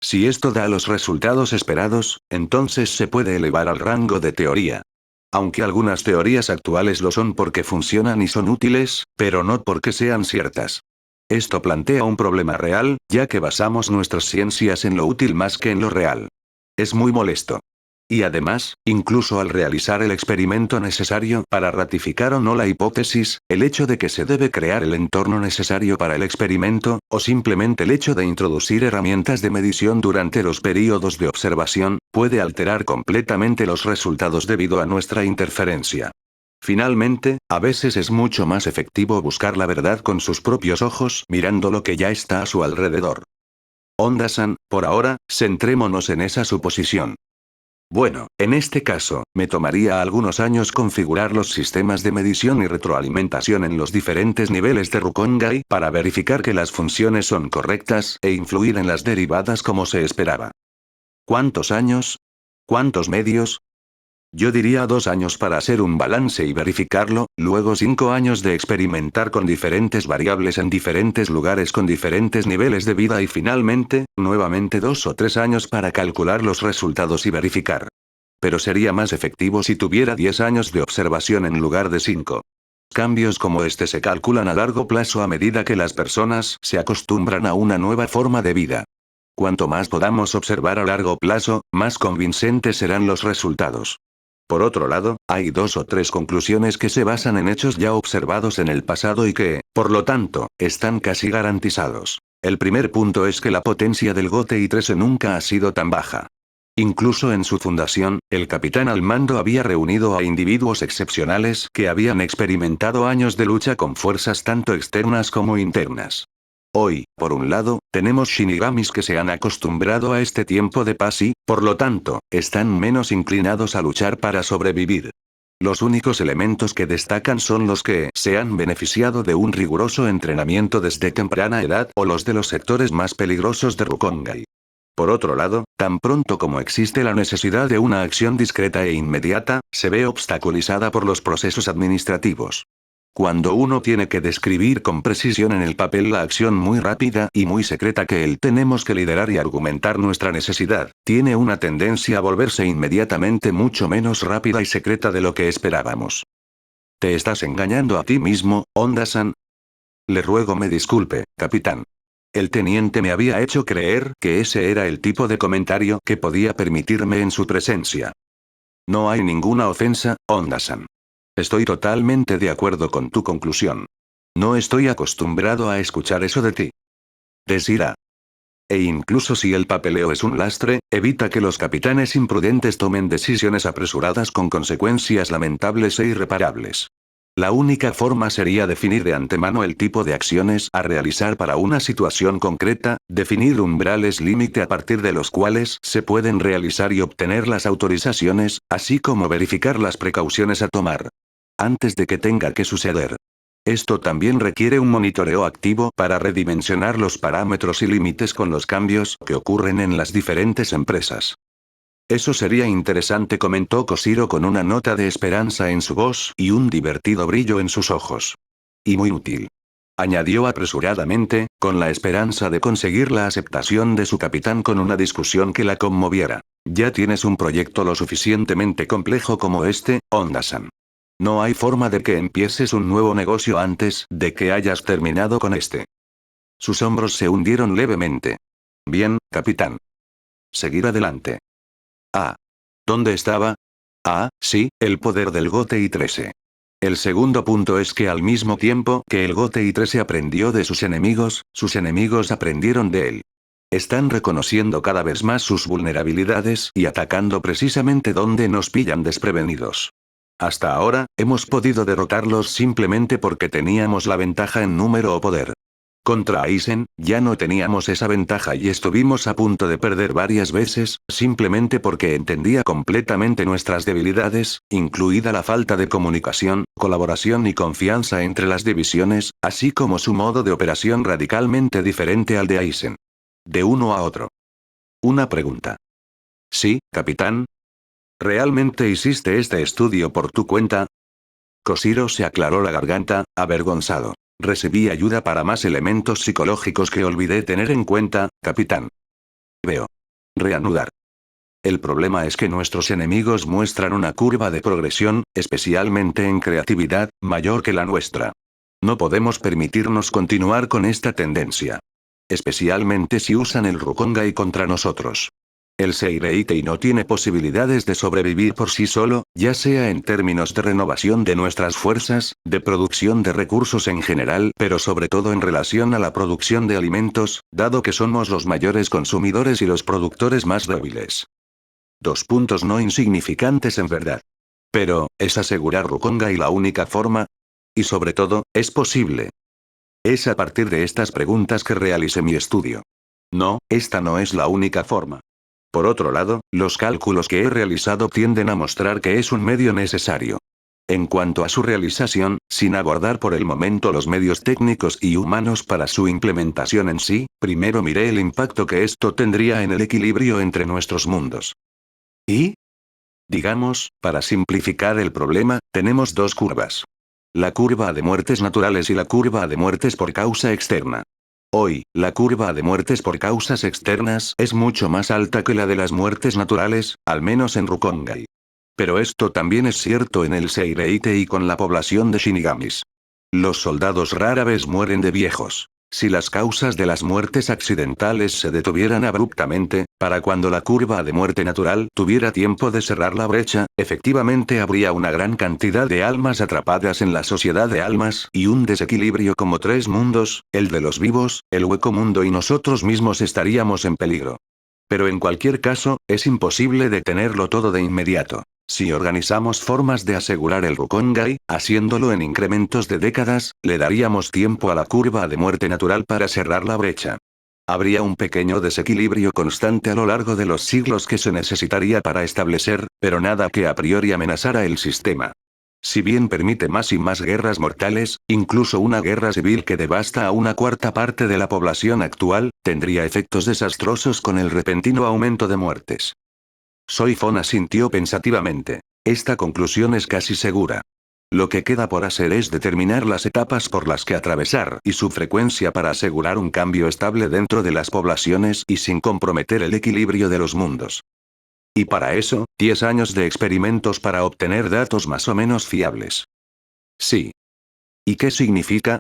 Si esto da los resultados esperados, entonces se puede elevar al rango de teoría. Aunque algunas teorías actuales lo son porque funcionan y son útiles, pero no porque sean ciertas. Esto plantea un problema real, ya que basamos nuestras ciencias en lo útil más que en lo real. Es muy molesto. Y además, incluso al realizar el experimento necesario para ratificar o no la hipótesis, el hecho de que se debe crear el entorno necesario para el experimento, o simplemente el hecho de introducir herramientas de medición durante los períodos de observación, puede alterar completamente los resultados debido a nuestra interferencia. Finalmente, a veces es mucho más efectivo buscar la verdad con sus propios ojos mirando lo que ya está a su alrededor. Honda-san, por ahora, centrémonos en esa suposición. Bueno, en este caso, me tomaría algunos años configurar los sistemas de medición y retroalimentación en los diferentes niveles de Rukongai para verificar que las funciones son correctas e influir en las derivadas como se esperaba. ¿Cuántos años? ¿Cuántos medios? Yo diría 2 años para hacer un balance y verificarlo, luego 5 años de experimentar con diferentes variables en diferentes lugares con diferentes niveles de vida y finalmente, nuevamente 2 o 3 años para calcular los resultados y verificar. Pero sería más efectivo si tuviera 10 años de observación en lugar de 5. Cambios como este se calculan a largo plazo a medida que las personas se acostumbran a una nueva forma de vida. Cuanto más podamos observar a largo plazo, más convincentes serán los resultados. Por otro lado, hay 2 o 3 conclusiones que se basan en hechos ya observados en el pasado y que, por lo tanto, están casi garantizados. El primer punto es que la potencia del Gotei 13 nunca ha sido tan baja. Incluso en su fundación, el capitán al mando había reunido a individuos excepcionales que habían experimentado años de lucha con fuerzas tanto externas como internas. Hoy, por un lado, tenemos shinigamis que se han acostumbrado a este tiempo de paz y, por lo tanto, están menos inclinados a luchar para sobrevivir. Los únicos elementos que destacan son los que se han beneficiado de un riguroso entrenamiento desde temprana edad o los de los sectores más peligrosos de Rukongai. Por otro lado, tan pronto como existe la necesidad de una acción discreta e inmediata, se ve obstaculizada por los procesos administrativos. Cuando uno tiene que describir con precisión en el papel la acción muy rápida y muy secreta que él tenemos que liderar y argumentar nuestra necesidad, tiene una tendencia a volverse inmediatamente mucho menos rápida y secreta de lo que esperábamos. ¿Te estás engañando a ti mismo, Honda-san? Le ruego me disculpe, capitán. El teniente me había hecho creer que ese era el tipo de comentario que podía permitirme en su presencia. No hay ninguna ofensa, Honda-san. Estoy totalmente de acuerdo con tu conclusión. No estoy acostumbrado a escuchar eso de ti. Desira. E incluso si el papeleo es un lastre, evita que los capitanes imprudentes tomen decisiones apresuradas con consecuencias lamentables e irreparables. La única forma sería definir de antemano el tipo de acciones a realizar para una situación concreta, definir umbrales límite a partir de los cuales se pueden realizar y obtener las autorizaciones, así como verificar las precauciones a tomar antes de que tenga que suceder. Esto también requiere un monitoreo activo para redimensionar los parámetros y límites con los cambios que ocurren en las diferentes empresas. Eso sería interesante, comentó Koshiro con una nota de esperanza en su voz y un divertido brillo en sus ojos. Y muy útil. Añadió apresuradamente, con la esperanza de conseguir la aceptación de su capitán con una discusión que la conmoviera. Ya tienes un proyecto lo suficientemente complejo como este, Honda-san. No hay forma de que empieces un nuevo negocio antes de que hayas terminado con este. Sus hombros se hundieron levemente. Bien, capitán. Seguir adelante. Ah. ¿Dónde estaba? Ah, sí, el poder del Gote y 13. El segundo punto es que al mismo tiempo que el Gote y 13 aprendió de sus enemigos aprendieron de él. Están reconociendo cada vez más sus vulnerabilidades y atacando precisamente donde nos pillan desprevenidos. Hasta ahora, hemos podido derrotarlos simplemente porque teníamos la ventaja en número o poder. Contra Aizen, ya no teníamos esa ventaja y estuvimos a punto de perder varias veces, simplemente porque entendía completamente nuestras debilidades, incluida la falta de comunicación, colaboración y confianza entre las divisiones, así como su modo de operación radicalmente diferente al de Aizen. De uno a otro. Una pregunta. Sí, capitán. ¿Realmente hiciste este estudio por tu cuenta? Koshiro se aclaró la garganta, avergonzado. Recibí ayuda para más elementos psicológicos que olvidé tener en cuenta, capitán. Veo. Reanudar. El problema es que nuestros enemigos muestran una curva de progresión, especialmente en creatividad, mayor que la nuestra. No podemos permitirnos continuar con esta tendencia. Especialmente si usan el Rukongai contra nosotros. El Seireitei no tiene posibilidades de sobrevivir por sí solo, ya sea en términos de renovación de nuestras fuerzas, de producción de recursos en general, pero sobre todo en relación a la producción de alimentos, dado que somos los mayores consumidores y los productores más débiles. 2 puntos no insignificantes en verdad. Pero, ¿es asegurar Rukongai la única forma? Y sobre todo, ¿es posible? Es a partir de estas preguntas que realicé mi estudio. No, esta no es la única forma. Por otro lado, los cálculos que he realizado tienden a mostrar que es un medio necesario. En cuanto a su realización, sin abordar por el momento los medios técnicos y humanos para su implementación en sí, primero miré el impacto que esto tendría en el equilibrio entre nuestros mundos. ¿Y? Digamos, para simplificar el problema, tenemos 2 curvas. La curva de muertes naturales y la curva de muertes por causa externa. Hoy, la curva de muertes por causas externas es mucho más alta que la de las muertes naturales, al menos en Rukongai. Pero esto también es cierto en el Seireitei y con la población de Shinigamis. Los soldados rara vez mueren de viejos. Si las causas de las muertes accidentales se detuvieran abruptamente, para cuando la curva de muerte natural tuviera tiempo de cerrar la brecha, efectivamente habría una gran cantidad de almas atrapadas en la sociedad de almas y un desequilibrio como 3 mundos, el de los vivos, el hueco mundo y nosotros mismos estaríamos en peligro. Pero en cualquier caso, es imposible detenerlo todo de inmediato. Si organizamos formas de asegurar el Rukongai, haciéndolo en incrementos de décadas, le daríamos tiempo a la curva de muerte natural para cerrar la brecha. Habría un pequeño desequilibrio constante a lo largo de los siglos que se necesitaría para establecer, pero nada que a priori amenazara el sistema. Si bien permite más y más guerras mortales, incluso una guerra civil que devasta a una cuarta parte de la población actual, tendría efectos desastrosos con el repentino aumento de muertes. Soy Fon asintió pensativamente. Esta conclusión es casi segura. Lo que queda por hacer es determinar las etapas por las que atravesar y su frecuencia para asegurar un cambio estable dentro de las poblaciones y sin comprometer el equilibrio de los mundos. Y para eso, 10 años de experimentos para obtener datos más o menos fiables. Sí. ¿Y qué significa?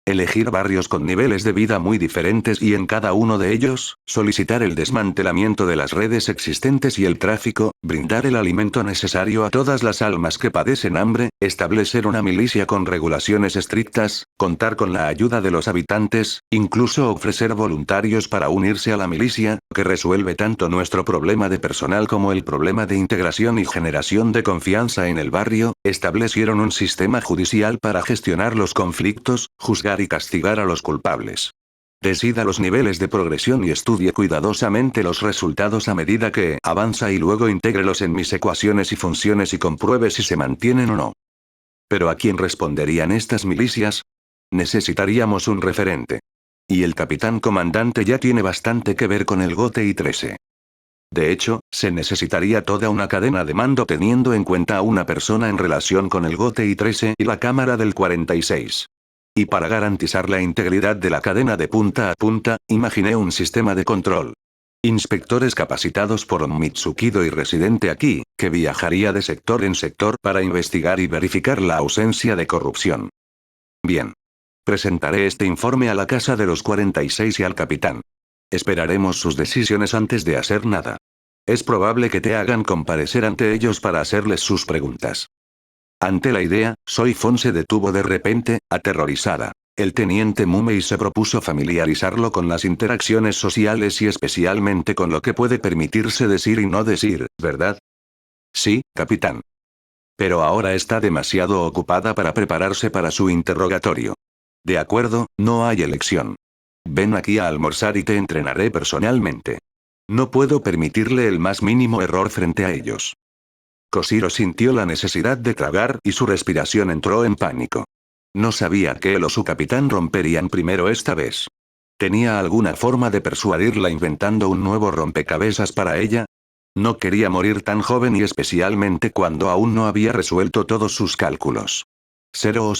Elegir barrios con niveles de vida muy diferentes y en cada uno de ellos, solicitar el desmantelamiento de las redes existentes y el tráfico, brindar el alimento necesario a todas las almas que padecen hambre, establecer una milicia con regulaciones estrictas, contar con la ayuda de los habitantes, incluso ofrecer voluntarios para unirse a la milicia, que resuelve tanto nuestro problema de personal como el problema de integración y generación de confianza en el barrio, establecieron un sistema judicial para gestionar los conflictos, juzgar y castigar a los culpables. Decida los niveles de progresión y estudie cuidadosamente los resultados a medida que avanza y luego intégrelos en mis ecuaciones y funciones y compruebe si se mantienen o no. ¿Pero a quién responderían estas milicias? Necesitaríamos un referente. Y el capitán comandante ya tiene bastante que ver con el GOTI 13. De hecho, se necesitaría toda una cadena de mando teniendo en cuenta a una persona en relación con el GOTI 13 y la Cámara del 46. Y para garantizar la integridad de la cadena de punta a punta, imaginé un sistema de control. Inspectores capacitados por Mitsukido y residente aquí, que viajaría de sector en sector para investigar y verificar la ausencia de corrupción. Bien. Presentaré este informe a la Casa de los 46 y al capitán. Esperaremos sus decisiones antes de hacer nada. Es probable que te hagan comparecer ante ellos para hacerles sus preguntas. Ante la idea, Soy Fon se detuvo de repente, aterrorizada. El teniente Mumei se propuso familiarizarlo con las interacciones sociales y especialmente con lo que puede permitirse decir y no decir, ¿verdad? Sí, capitán. Pero ahora está demasiado ocupada para prepararse para su interrogatorio. De acuerdo, no hay elección. Ven aquí a almorzar y te entrenaré personalmente. No puedo permitirle el más mínimo error frente a ellos. Koshiro sintió la necesidad de tragar y su respiración entró en pánico. No sabía que él o su capitán romperían primero esta vez. ¿Tenía alguna forma de persuadirla inventando un nuevo rompecabezas para ella? No quería morir tan joven y especialmente cuando aún no había resuelto todos sus cálculos. 0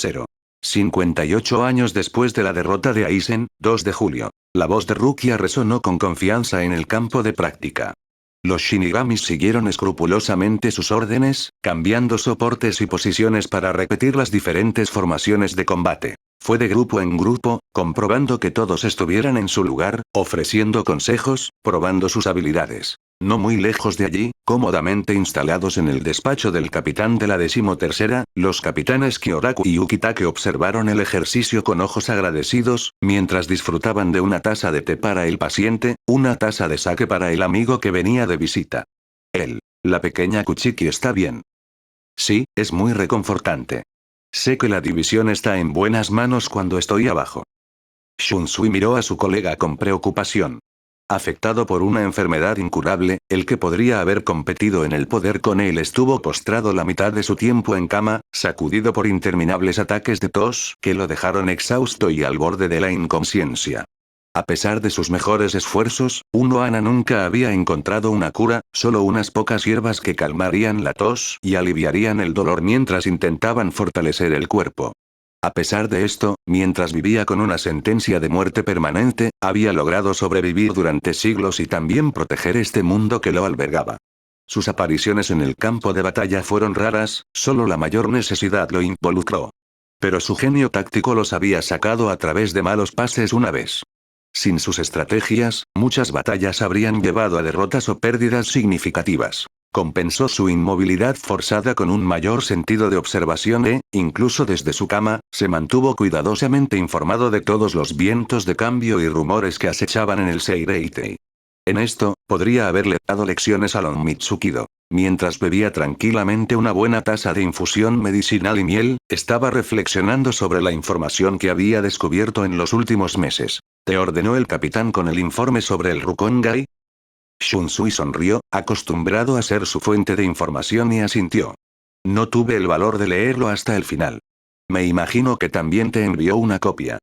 58 años después de la derrota de Aizen, 2 de julio. La voz de Rukia resonó con confianza en el campo de práctica. Los Shinigamis siguieron escrupulosamente sus órdenes, cambiando soportes y posiciones para repetir las diferentes formaciones de combate. Fue de grupo en grupo, comprobando que todos estuvieran en su lugar, ofreciendo consejos, probando sus habilidades. No muy lejos de allí, cómodamente instalados en el despacho del capitán de la 13ª, los capitanes Kyoraku y Ukitake observaron el ejercicio con ojos agradecidos, mientras disfrutaban de una taza de té para el paciente, una taza de sake para el amigo que venía de visita. La pequeña Kuchiki está bien. Sí, es muy reconfortante. Sé que la división está en buenas manos cuando estoy abajo. Shunsui miró a su colega con preocupación. Afectado por una enfermedad incurable, el que podría haber competido en el poder con él estuvo postrado la mitad de su tiempo en cama, sacudido por interminables ataques de tos que lo dejaron exhausto y al borde de la inconsciencia. A pesar de sus mejores esfuerzos, Ana nunca había encontrado una cura, solo unas pocas hierbas que calmarían la tos y aliviarían el dolor mientras intentaban fortalecer el cuerpo. A pesar de esto, mientras vivía con una sentencia de muerte permanente, había logrado sobrevivir durante siglos y también proteger este mundo que lo albergaba. Sus apariciones en el campo de batalla fueron raras, solo la mayor necesidad lo involucró. Pero su genio táctico los había sacado a través de malos pases una vez. Sin sus estrategias, muchas batallas habrían llevado a derrotas o pérdidas significativas. Compensó su inmovilidad forzada con un mayor sentido de observación e, incluso desde su cama, se mantuvo cuidadosamente informado de todos los vientos de cambio y rumores que acechaban en el Seireitei. En esto, podría haberle dado lecciones a Lon Mitsukido. Mientras bebía tranquilamente una buena taza de infusión medicinal y miel, estaba reflexionando sobre la información que había descubierto en los últimos meses. ¿Te ordenó el capitán con el informe sobre el Rukongai? Shunsui sonrió, acostumbrado a ser su fuente de información y asintió. No tuve el valor de leerlo hasta el final. Me imagino que también te envió una copia.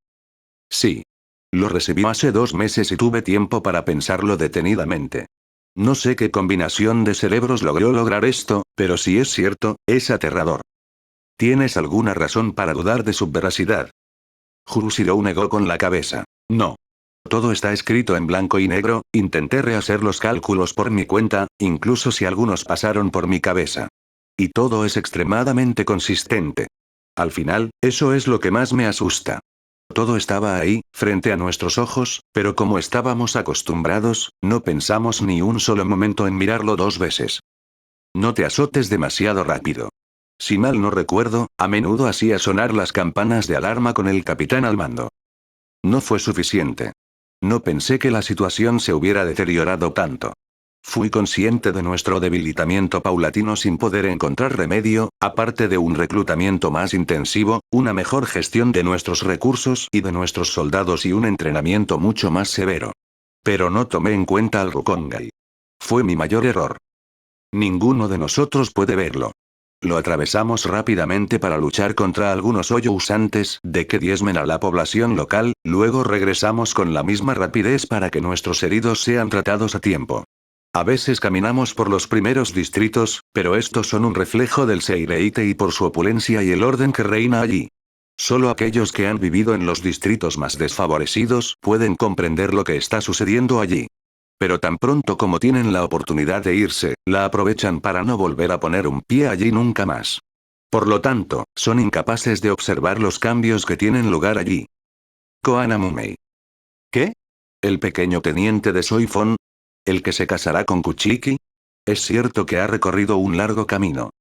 Sí. Lo recibí hace 2 meses y tuve tiempo para pensarlo detenidamente. No sé qué combinación de cerebros logró lograr esto, pero si es cierto, es aterrador. ¿Tienes alguna razón para dudar de su veracidad? Jurushiro negó con la cabeza. No. Todo está escrito en blanco y negro, intenté rehacer los cálculos por mi cuenta, incluso si algunos pasaron por mi cabeza. Y todo es extremadamente consistente. Al final, eso es lo que más me asusta. Todo estaba ahí, frente a nuestros ojos, pero como estábamos acostumbrados, no pensamos ni un solo momento en mirarlo 2 veces. No te azotes demasiado rápido. Si mal no recuerdo, a menudo hacía sonar las campanas de alarma con el capitán al mando. No fue suficiente. No pensé que la situación se hubiera deteriorado tanto. Fui consciente de nuestro debilitamiento paulatino sin poder encontrar remedio, aparte de un reclutamiento más intensivo, una mejor gestión de nuestros recursos y de nuestros soldados y un entrenamiento mucho más severo. Pero no tomé en cuenta al Rukongai. Fue mi mayor error. Ninguno de nosotros puede verlo. Lo atravesamos rápidamente para luchar contra algunos hoyo usantes de que diezmen a la población local, luego regresamos con la misma rapidez para que nuestros heridos sean tratados a tiempo. A veces caminamos por los primeros distritos, pero estos son un reflejo del Seireite y por su opulencia y el orden que reina allí. Solo aquellos que han vivido en los distritos más desfavorecidos pueden comprender lo que está sucediendo allí. Pero tan pronto como tienen la oportunidad de irse, la aprovechan para no volver a poner un pie allí nunca más. Por lo tanto, son incapaces de observar los cambios que tienen lugar allí. Koana Mumei. ¿Qué? El pequeño teniente de Soifon. ¿El que se casará con Kuchiki? Es cierto que ha recorrido un largo camino.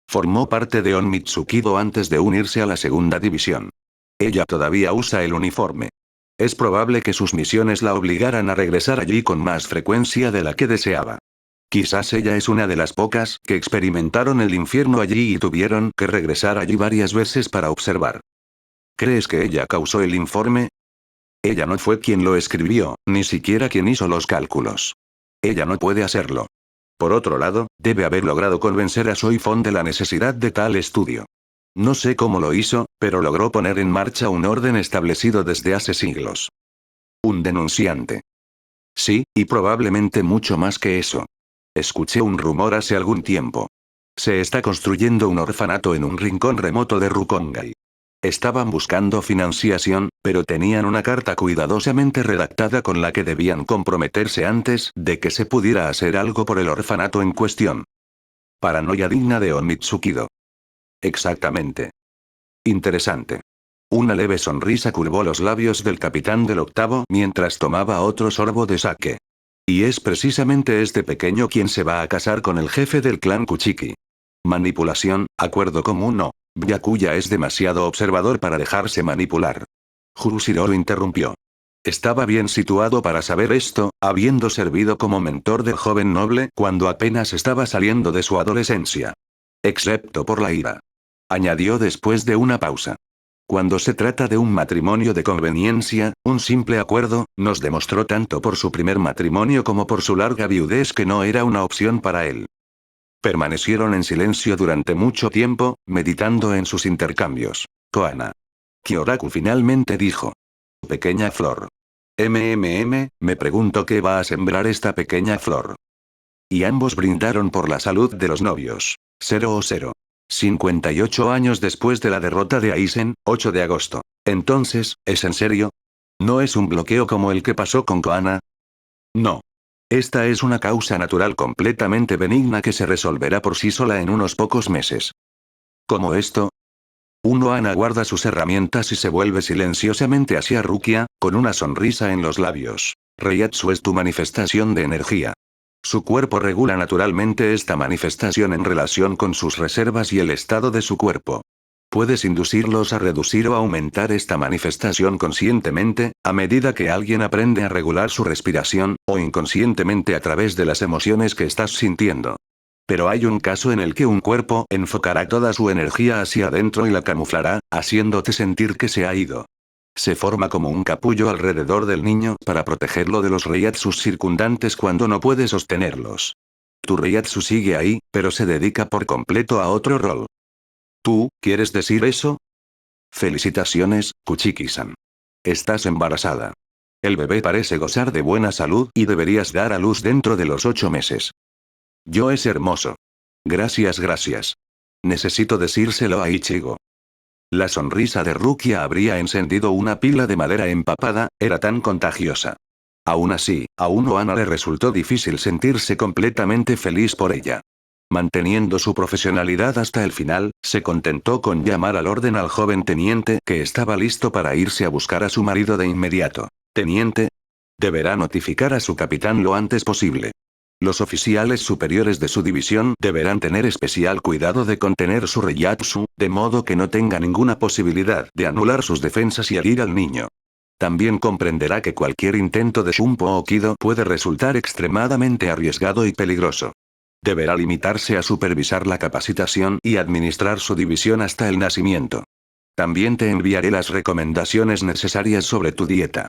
Formó parte de On Mitsukido antes de unirse a la segunda división. Ella todavía usa el uniforme. Es probable que sus misiones la obligaran a regresar allí con más frecuencia de la que deseaba. Quizás ella es una de las pocas que experimentaron el infierno allí y tuvieron que regresar allí varias veces para observar. ¿Crees que ella causó el informe? Ella no fue quien lo escribió, ni siquiera quien hizo los cálculos. Ella no puede hacerlo. Por otro lado, debe haber logrado convencer a Soifon de la necesidad de tal estudio. No sé cómo lo hizo, pero logró poner en marcha un orden establecido desde hace siglos. Un denunciante. Sí, y probablemente mucho más que eso. Escuché un rumor hace algún tiempo. Se está construyendo un orfanato en un rincón remoto de Rukongai. Estaban buscando financiación, pero tenían una carta cuidadosamente redactada con la que debían comprometerse antes de que se pudiera hacer algo por el orfanato en cuestión. Paranoia digna de On Mitsukido. Exactamente. Interesante. Una leve sonrisa curvó los labios del capitán del octavo mientras tomaba otro sorbo de sake. Y es precisamente este pequeño quien se va a casar con el jefe del clan Kuchiki. Manipulación, acuerdo común no. Byakuya es demasiado observador para dejarse manipular. Jurushiro lo interrumpió. Estaba bien situado para saber esto, habiendo servido como mentor del joven noble cuando apenas estaba saliendo de su adolescencia. Excepto por la ira. Añadió después de una pausa. Cuando se trata de un matrimonio de conveniencia, un simple acuerdo, nos demostró tanto por su primer matrimonio como por su larga viudez que no era una opción para él. Permanecieron en silencio durante mucho tiempo, meditando en sus intercambios. Koana. Kyoraku finalmente dijo. Pequeña flor. Me pregunto qué va a sembrar esta pequeña flor. Y ambos brindaron por la salud de los novios. 0. 58 años después de la derrota de Aizen, 8 de agosto. Entonces, ¿es en serio? ¿No es un bloqueo como el que pasó con Koana? No. Esta es una causa natural completamente benigna que se resolverá por sí sola en unos pocos meses. ¿Cómo esto? Uno Ana guarda sus herramientas y se vuelve silenciosamente hacia Rukia, con una sonrisa en los labios. Reiatsu es tu manifestación de energía. Su cuerpo regula naturalmente esta manifestación en relación con sus reservas y el estado de su cuerpo. Puedes inducirlos a reducir o aumentar esta manifestación conscientemente, a medida que alguien aprende a regular su respiración, o inconscientemente a través de las emociones que estás sintiendo. Pero hay un caso en el que un cuerpo enfocará toda su energía hacia adentro y la camuflará, haciéndote sentir que se ha ido. Se forma como un capullo alrededor del niño para protegerlo de los reiatsus circundantes cuando no puede sostenerlos. Tu reiatsu sigue ahí, pero se dedica por completo a otro rol. ¿Tú, quieres decir eso? Felicitaciones, Kuchiki-san. Estás embarazada. El bebé parece gozar de buena salud y deberías dar a luz dentro de los 8 meses. Yo es hermoso. Gracias, gracias. Necesito decírselo a Ichigo. La sonrisa de Rukia habría encendido una pila de madera empapada, era tan contagiosa. Aún así, a Unohana le resultó difícil sentirse completamente feliz por ella. Manteniendo su profesionalidad hasta el final, se contentó con llamar al orden al joven teniente que estaba listo para irse a buscar a su marido de inmediato. Teniente, deberá notificar a su capitán lo antes posible. Los oficiales superiores de su división deberán tener especial cuidado de contener su Reiatsu, de modo que no tenga ninguna posibilidad de anular sus defensas y herir al niño. También comprenderá que cualquier intento de Shunpo o Kido puede resultar extremadamente arriesgado y peligroso. Deberá limitarse a supervisar la capacitación y administrar su división hasta el nacimiento. También te enviaré las recomendaciones necesarias sobre tu dieta.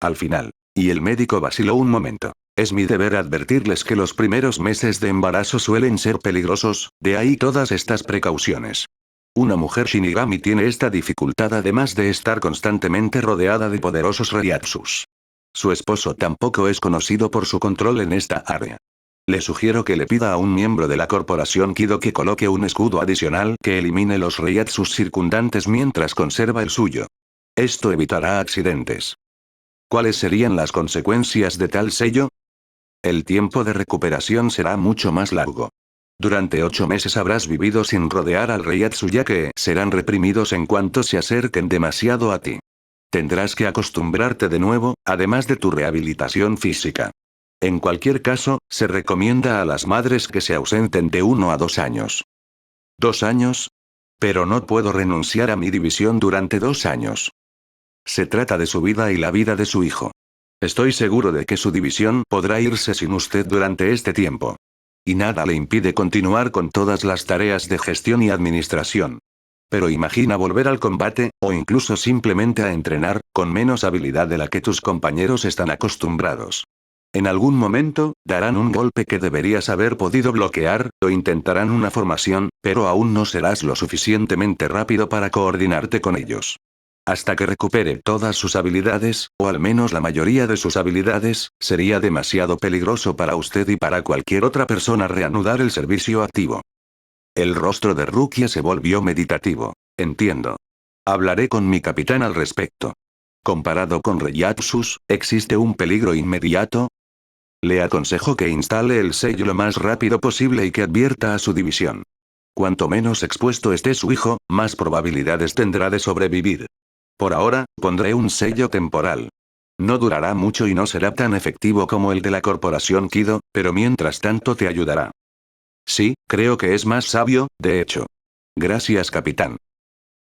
Al final. Y el médico vaciló un momento. Es mi deber advertirles que los primeros meses de embarazo suelen ser peligrosos, de ahí todas estas precauciones. Una mujer Shinigami tiene esta dificultad además de estar constantemente rodeada de poderosos Reiatsus. Su esposo tampoco es conocido por su control en esta área. Le sugiero que le pida a un miembro de la corporación Kido que coloque un escudo adicional que elimine los Reiatsus circundantes mientras conserva el suyo. Esto evitará accidentes. ¿Cuáles serían las consecuencias de tal sello? El tiempo de recuperación será mucho más largo. Durante 8 meses habrás vivido sin rodear al Reiatsu ya que serán reprimidos en cuanto se acerquen demasiado a ti. Tendrás que acostumbrarte de nuevo, además de tu rehabilitación física. En cualquier caso, se recomienda a las madres que se ausenten de 1 a 2 años. ¿2 años? Pero no puedo renunciar a mi división durante 2 años. Se trata de su vida y la vida de su hijo. Estoy seguro de que su división podrá irse sin usted durante este tiempo. Y nada le impide continuar con todas las tareas de gestión y administración. Pero imagina volver al combate, o incluso simplemente a entrenar, con menos habilidad de la que tus compañeros están acostumbrados. En algún momento, darán un golpe que deberías haber podido bloquear, o intentarán una formación, pero aún no serás lo suficientemente rápido para coordinarte con ellos. Hasta que recupere todas sus habilidades, o al menos la mayoría de sus habilidades, sería demasiado peligroso para usted y para cualquier otra persona reanudar el servicio activo. El rostro de Rukia se volvió meditativo. Entiendo. Hablaré con mi capitán al respecto. Comparado con Reiatsus, ¿existe un peligro inmediato? Le aconsejo que instale el sello lo más rápido posible y que advierta a su división. Cuanto menos expuesto esté su hijo, más probabilidades tendrá de sobrevivir. Por ahora, pondré un sello temporal. No durará mucho y no será tan efectivo como el de la corporación Kido, pero mientras tanto te ayudará. Sí, creo que es más sabio, de hecho. Gracias, capitán.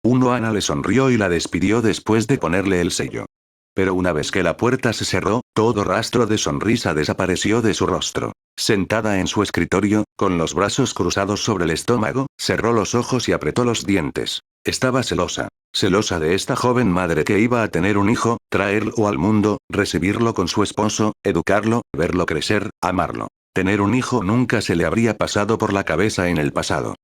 Unohana le sonrió y la despidió después de ponerle el sello. Pero una vez que la puerta se cerró, todo rastro de sonrisa desapareció de su rostro. Sentada en su escritorio, con los brazos cruzados sobre el estómago, cerró los ojos y apretó los dientes. Estaba celosa. Celosa de esta joven madre que iba a tener un hijo, traerlo al mundo, recibirlo con su esposo, educarlo, verlo crecer, amarlo. Tener un hijo nunca se le habría pasado por la cabeza en el pasado.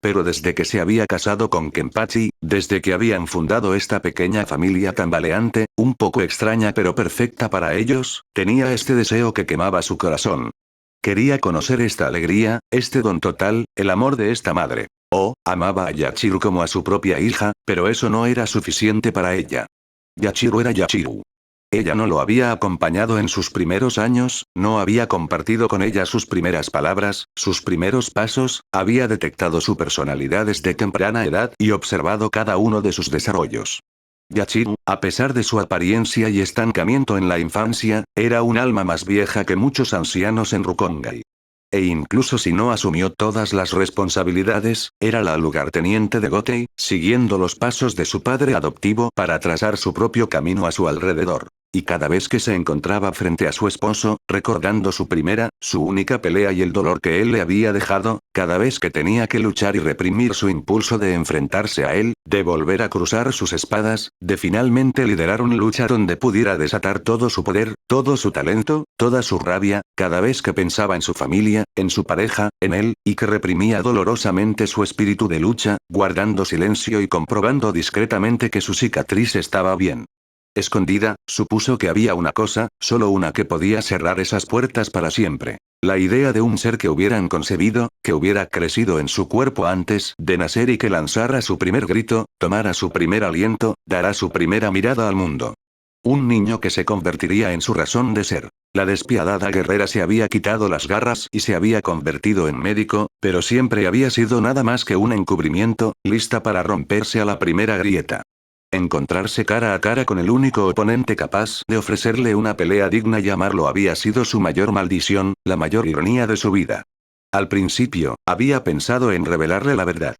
Pero desde que se había casado con Kenpachi, desde que habían fundado esta pequeña familia tambaleante, un poco extraña pero perfecta para ellos, tenía este deseo que quemaba su corazón. Quería conocer esta alegría, este don total, el amor de esta madre. Amaba a Yachiru como a su propia hija, pero eso no era suficiente para ella. Yachiru era Yachiru. Ella no lo había acompañado en sus primeros años, no había compartido con ella sus primeras palabras, sus primeros pasos, había detectado su personalidad desde temprana edad y observado cada uno de sus desarrollos. Yachiru, a pesar de su apariencia y estancamiento en la infancia, era un alma más vieja que muchos ancianos en Rukongai. E incluso si no asumió todas las responsabilidades, era la lugarteniente de Gotei, siguiendo los pasos de su padre adoptivo para trazar su propio camino a su alrededor. Y cada vez que se encontraba frente a su esposo, recordando su primera, su única pelea y el dolor que él le había dejado, cada vez que tenía que luchar y reprimir su impulso de enfrentarse a él, de volver a cruzar sus espadas, de finalmente liderar una lucha donde pudiera desatar todo su poder, todo su talento, toda su rabia, cada vez que pensaba en su familia, en su pareja, en él, y que reprimía dolorosamente su espíritu de lucha, guardando silencio y comprobando discretamente que su cicatriz estaba bien. Escondida, supuso que había una cosa, solo una que podía cerrar esas puertas para siempre. La idea de un ser que hubieran concebido, que hubiera crecido en su cuerpo antes de nacer y que lanzara su primer grito, tomara su primer aliento, dará su primera mirada al mundo. Un niño que se convertiría en su razón de ser. La despiadada guerrera se había quitado las garras y se había convertido en médico, pero siempre había sido nada más que un encubrimiento, lista para romperse a la primera grieta. Encontrarse cara a cara con el único oponente capaz de ofrecerle una pelea digna y amarlo había sido su mayor maldición, la mayor ironía de su vida. Al principio, había pensado en revelarle la verdad.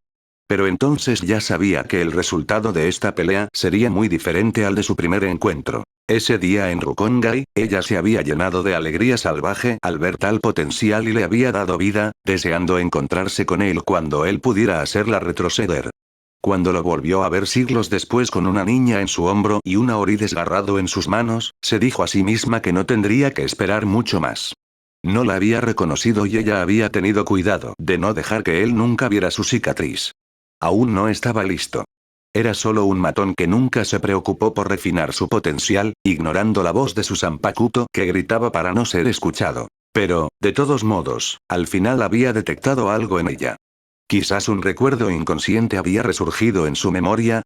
Pero entonces ya sabía que el resultado de esta pelea sería muy diferente al de su primer encuentro. Ese día en Rukongai, ella se había llenado de alegría salvaje al ver tal potencial y le había dado vida, deseando encontrarse con él cuando él pudiera hacerla retroceder. Cuando lo volvió a ver siglos después con una niña en su hombro y un Ori desgarrado en sus manos, se dijo a sí misma que no tendría que esperar mucho más. No la había reconocido y ella había tenido cuidado de no dejar que él nunca viera su cicatriz. Aún no estaba listo. Era solo un matón que nunca se preocupó por refinar su potencial, ignorando la voz de su Zanpakuto que gritaba para no ser escuchado. Pero, de todos modos, al final había detectado algo en ella. Quizás un recuerdo inconsciente había resurgido en su memoria.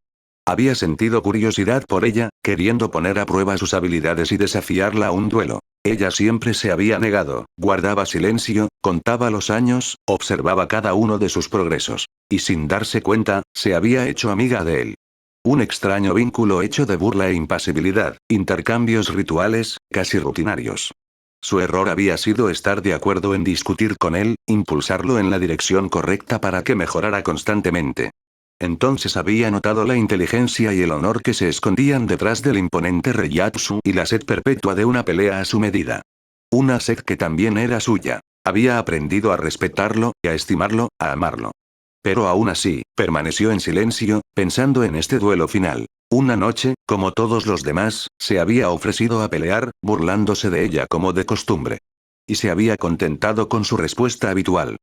Había sentido curiosidad por ella, queriendo poner a prueba sus habilidades y desafiarla a un duelo. Ella siempre se había negado, guardaba silencio, contaba los años, observaba cada uno de sus progresos. Y sin darse cuenta, se había hecho amiga de él. Un extraño vínculo hecho de burla e impasibilidad, intercambios rituales, casi rutinarios. Su error había sido estar de acuerdo en discutir con él, impulsarlo en la dirección correcta para que mejorara constantemente. Entonces había notado la inteligencia y el honor que se escondían detrás del imponente Reiatsu y la sed perpetua de una pelea a su medida. Una sed que también era suya. Había aprendido a respetarlo, a estimarlo, a amarlo. Pero aún así, permaneció en silencio, pensando en este duelo final. Una noche, como todos los demás, se había ofrecido a pelear, burlándose de ella como de costumbre. Y se había contentado con su respuesta habitual.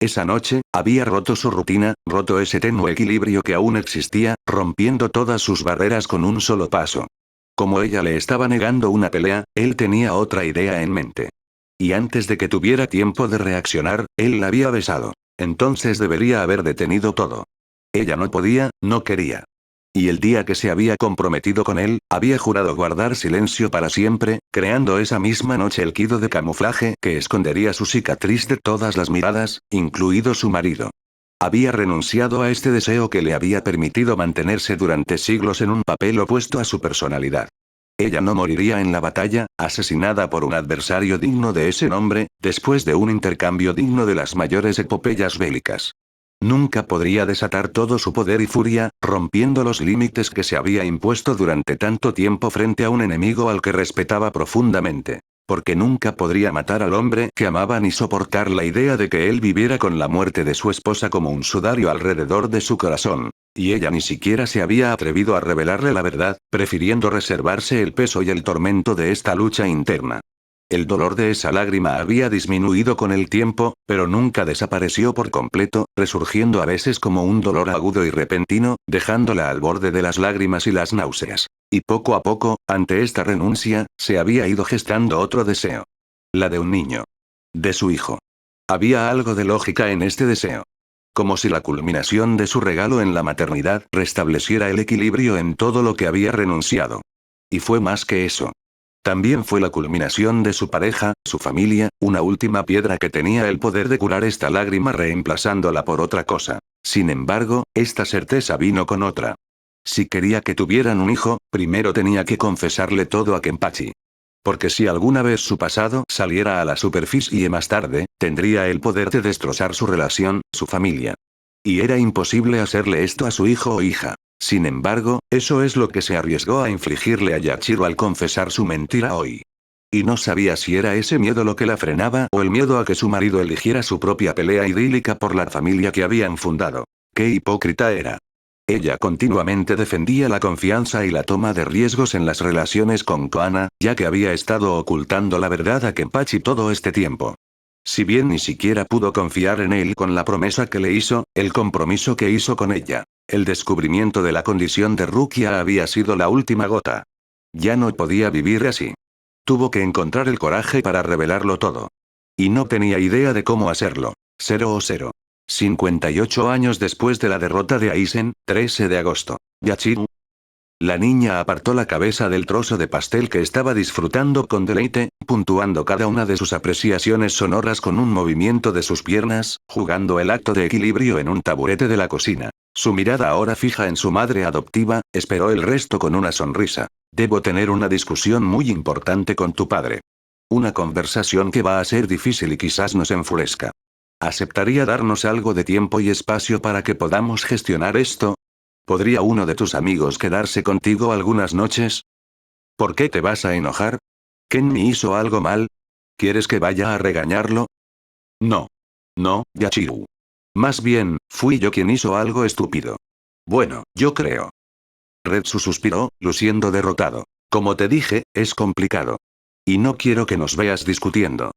Esa noche, había roto su rutina, roto ese tenue equilibrio que aún existía, rompiendo todas sus barreras con un solo paso. Como ella le estaba negando una pelea, él tenía otra idea en mente. Y antes de que tuviera tiempo de reaccionar, él la había besado. Entonces debería haber detenido todo. Ella no podía, no quería. Y el día que se había comprometido con él, había jurado guardar silencio para siempre, creando esa misma noche el kido de camuflaje que escondería su cicatriz de todas las miradas, incluido su marido. Había renunciado a este deseo que le había permitido mantenerse durante siglos en un papel opuesto a su personalidad. Ella no moriría en la batalla, asesinada por un adversario digno de ese nombre, después de un intercambio digno de las mayores epopeyas bélicas. Nunca podría desatar todo su poder y furia, rompiendo los límites que se había impuesto durante tanto tiempo frente a un enemigo al que respetaba profundamente. Porque nunca podría matar al hombre que amaba ni soportar la idea de que él viviera con la muerte de su esposa como un sudario alrededor de su corazón. Y ella ni siquiera se había atrevido a revelarle la verdad, prefiriendo reservarse el peso y el tormento de esta lucha interna. El dolor de esa lágrima había disminuido con el tiempo, pero nunca desapareció por completo, resurgiendo a veces como un dolor agudo y repentino, dejándola al borde de las lágrimas y las náuseas. Y poco a poco, ante esta renuncia, se había ido gestando otro deseo. La de un niño. De su hijo. Había algo de lógica en este deseo. Como si la culminación de su regalo en la maternidad restableciera el equilibrio en todo lo que había renunciado. Y fue más que eso. También fue la culminación de su pareja, su familia, una última piedra que tenía el poder de curar esta lágrima reemplazándola por otra cosa. Sin embargo, esta certeza vino con otra. Si quería que tuvieran un hijo, primero tenía que confesarle todo a Kenpachi. Porque si alguna vez su pasado saliera a la superficie más tarde, tendría el poder de destrozar su relación, su familia. Y era imposible hacerle esto a su hijo o hija. Sin embargo, eso es lo que se arriesgó a infligirle a Yachiro al confesar su mentira hoy. Y no sabía si era ese miedo lo que la frenaba o el miedo a que su marido eligiera su propia pelea idílica por la familia que habían fundado. ¡Qué hipócrita era! Ella continuamente defendía la confianza y la toma de riesgos en las relaciones con Koana, ya que había estado ocultando la verdad a Kenpachi todo este tiempo. Si bien ni siquiera pudo confiar en él con la promesa que le hizo, el compromiso que hizo con ella. El descubrimiento de la condición de Rukia había sido la última gota. Ya no podía vivir así. Tuvo que encontrar el coraje para revelarlo todo. Y no tenía idea de cómo hacerlo. 00. 58 años después de la derrota de Aizen, 13 de agosto. Yachiru. La niña apartó la cabeza del trozo de pastel que estaba disfrutando con deleite, puntuando cada una de sus apreciaciones sonoras con un movimiento de sus piernas, jugando el acto de equilibrio en un taburete de la cocina. Su mirada ahora fija en su madre adoptiva, esperó el resto con una sonrisa. Debo tener una discusión muy importante con tu padre. Una conversación que va a ser difícil y quizás nos enfurezca. ¿Aceptaría darnos algo de tiempo y espacio para que podamos gestionar esto? ¿Podría uno de tus amigos quedarse contigo algunas noches? ¿Por qué te vas a enojar? ¿Kenny hizo algo mal? ¿Quieres que vaya a regañarlo? No. No, Yachiru. Más bien, fui yo quien hizo algo estúpido. Bueno, yo creo. Retsu suspiró, luciendo derrotado. Como te dije, es complicado. Y no quiero que nos veas discutiendo.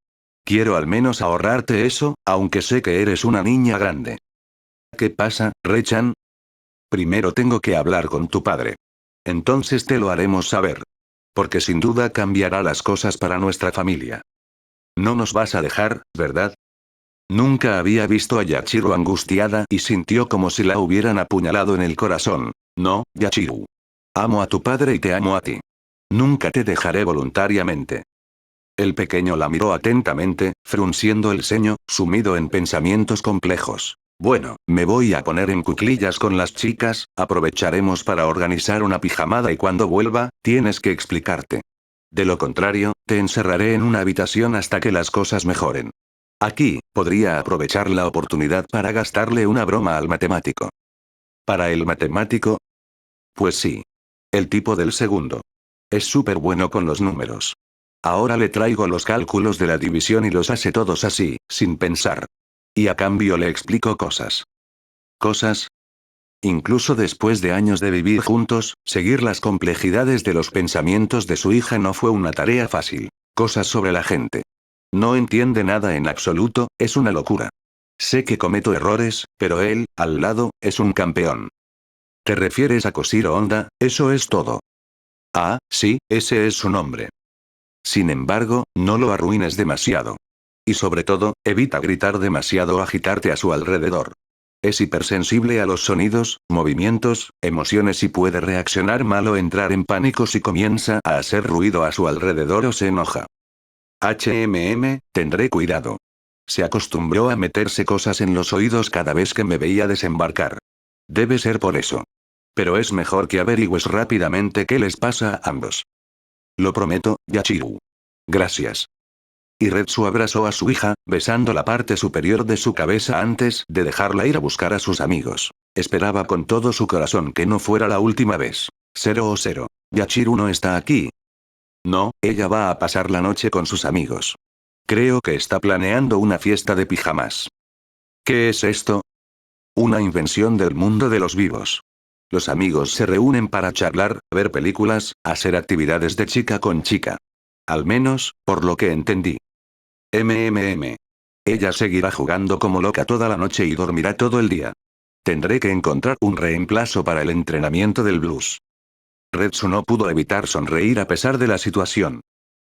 Quiero al menos ahorrarte eso, aunque sé que eres una niña grande. ¿Qué pasa, Rechan? Primero tengo que hablar con tu padre. Entonces te lo haremos saber. Porque sin duda cambiará las cosas para nuestra familia. No nos vas a dejar, ¿verdad? Nunca había visto a Yachiru angustiada y sintió como si la hubieran apuñalado en el corazón. No, Yachiru. Amo a tu padre y te amo a ti. Nunca te dejaré voluntariamente. El pequeño la miró atentamente, frunciendo el ceño, sumido en pensamientos complejos. Bueno, me voy a poner en cuclillas con las chicas, aprovecharemos para organizar una pijamada y cuando vuelva, tienes que explicarte. De lo contrario, te encerraré en una habitación hasta que las cosas mejoren. Aquí, podría aprovechar la oportunidad para gastarle una broma al matemático. ¿Para el matemático? Pues sí. El tipo del segundo. Es súper bueno con los números. Ahora le traigo los cálculos de la división y los hace todos así, sin pensar. Y a cambio le explico cosas. ¿Cosas? Incluso después de años de vivir juntos, seguir las complejidades de los pensamientos de su hija no fue una tarea fácil. Cosas sobre la gente. No entiende nada en absoluto, es una locura. Sé que cometo errores, pero él, al lado, es un campeón. ¿Te refieres a Koshiro Honda? Eso es todo. Ah, sí, ese es su nombre. Sin embargo, no lo arruines demasiado. Y sobre todo, evita gritar demasiado o agitarte a su alrededor. Es hipersensible a los sonidos, movimientos, emociones y puede reaccionar mal o entrar en pánico si comienza a hacer ruido a su alrededor o se enoja. Tendré cuidado. Se acostumbró a meterse cosas en los oídos cada vez que me veía desembarcar. Debe ser por eso. Pero es mejor que averigües rápidamente qué les pasa a ambos. Lo prometo, Yachiru. Gracias. Y Retsu abrazó a su hija, besando la parte superior de su cabeza antes de dejarla ir a buscar a sus amigos. Esperaba con todo su corazón que no fuera la última vez. 00. Yachiru no está aquí. No, ella va a pasar la noche con sus amigos. Creo que está planeando una fiesta de pijamas. ¿Qué es esto? Una invención del mundo de los vivos. Los amigos se reúnen para charlar, ver películas, hacer actividades de chica con chica. Al menos, por lo que entendí. Ella seguirá jugando como loca toda la noche y dormirá todo el día. Tendré que encontrar un reemplazo para el entrenamiento del blues. Retsu no pudo evitar sonreír a pesar de la situación.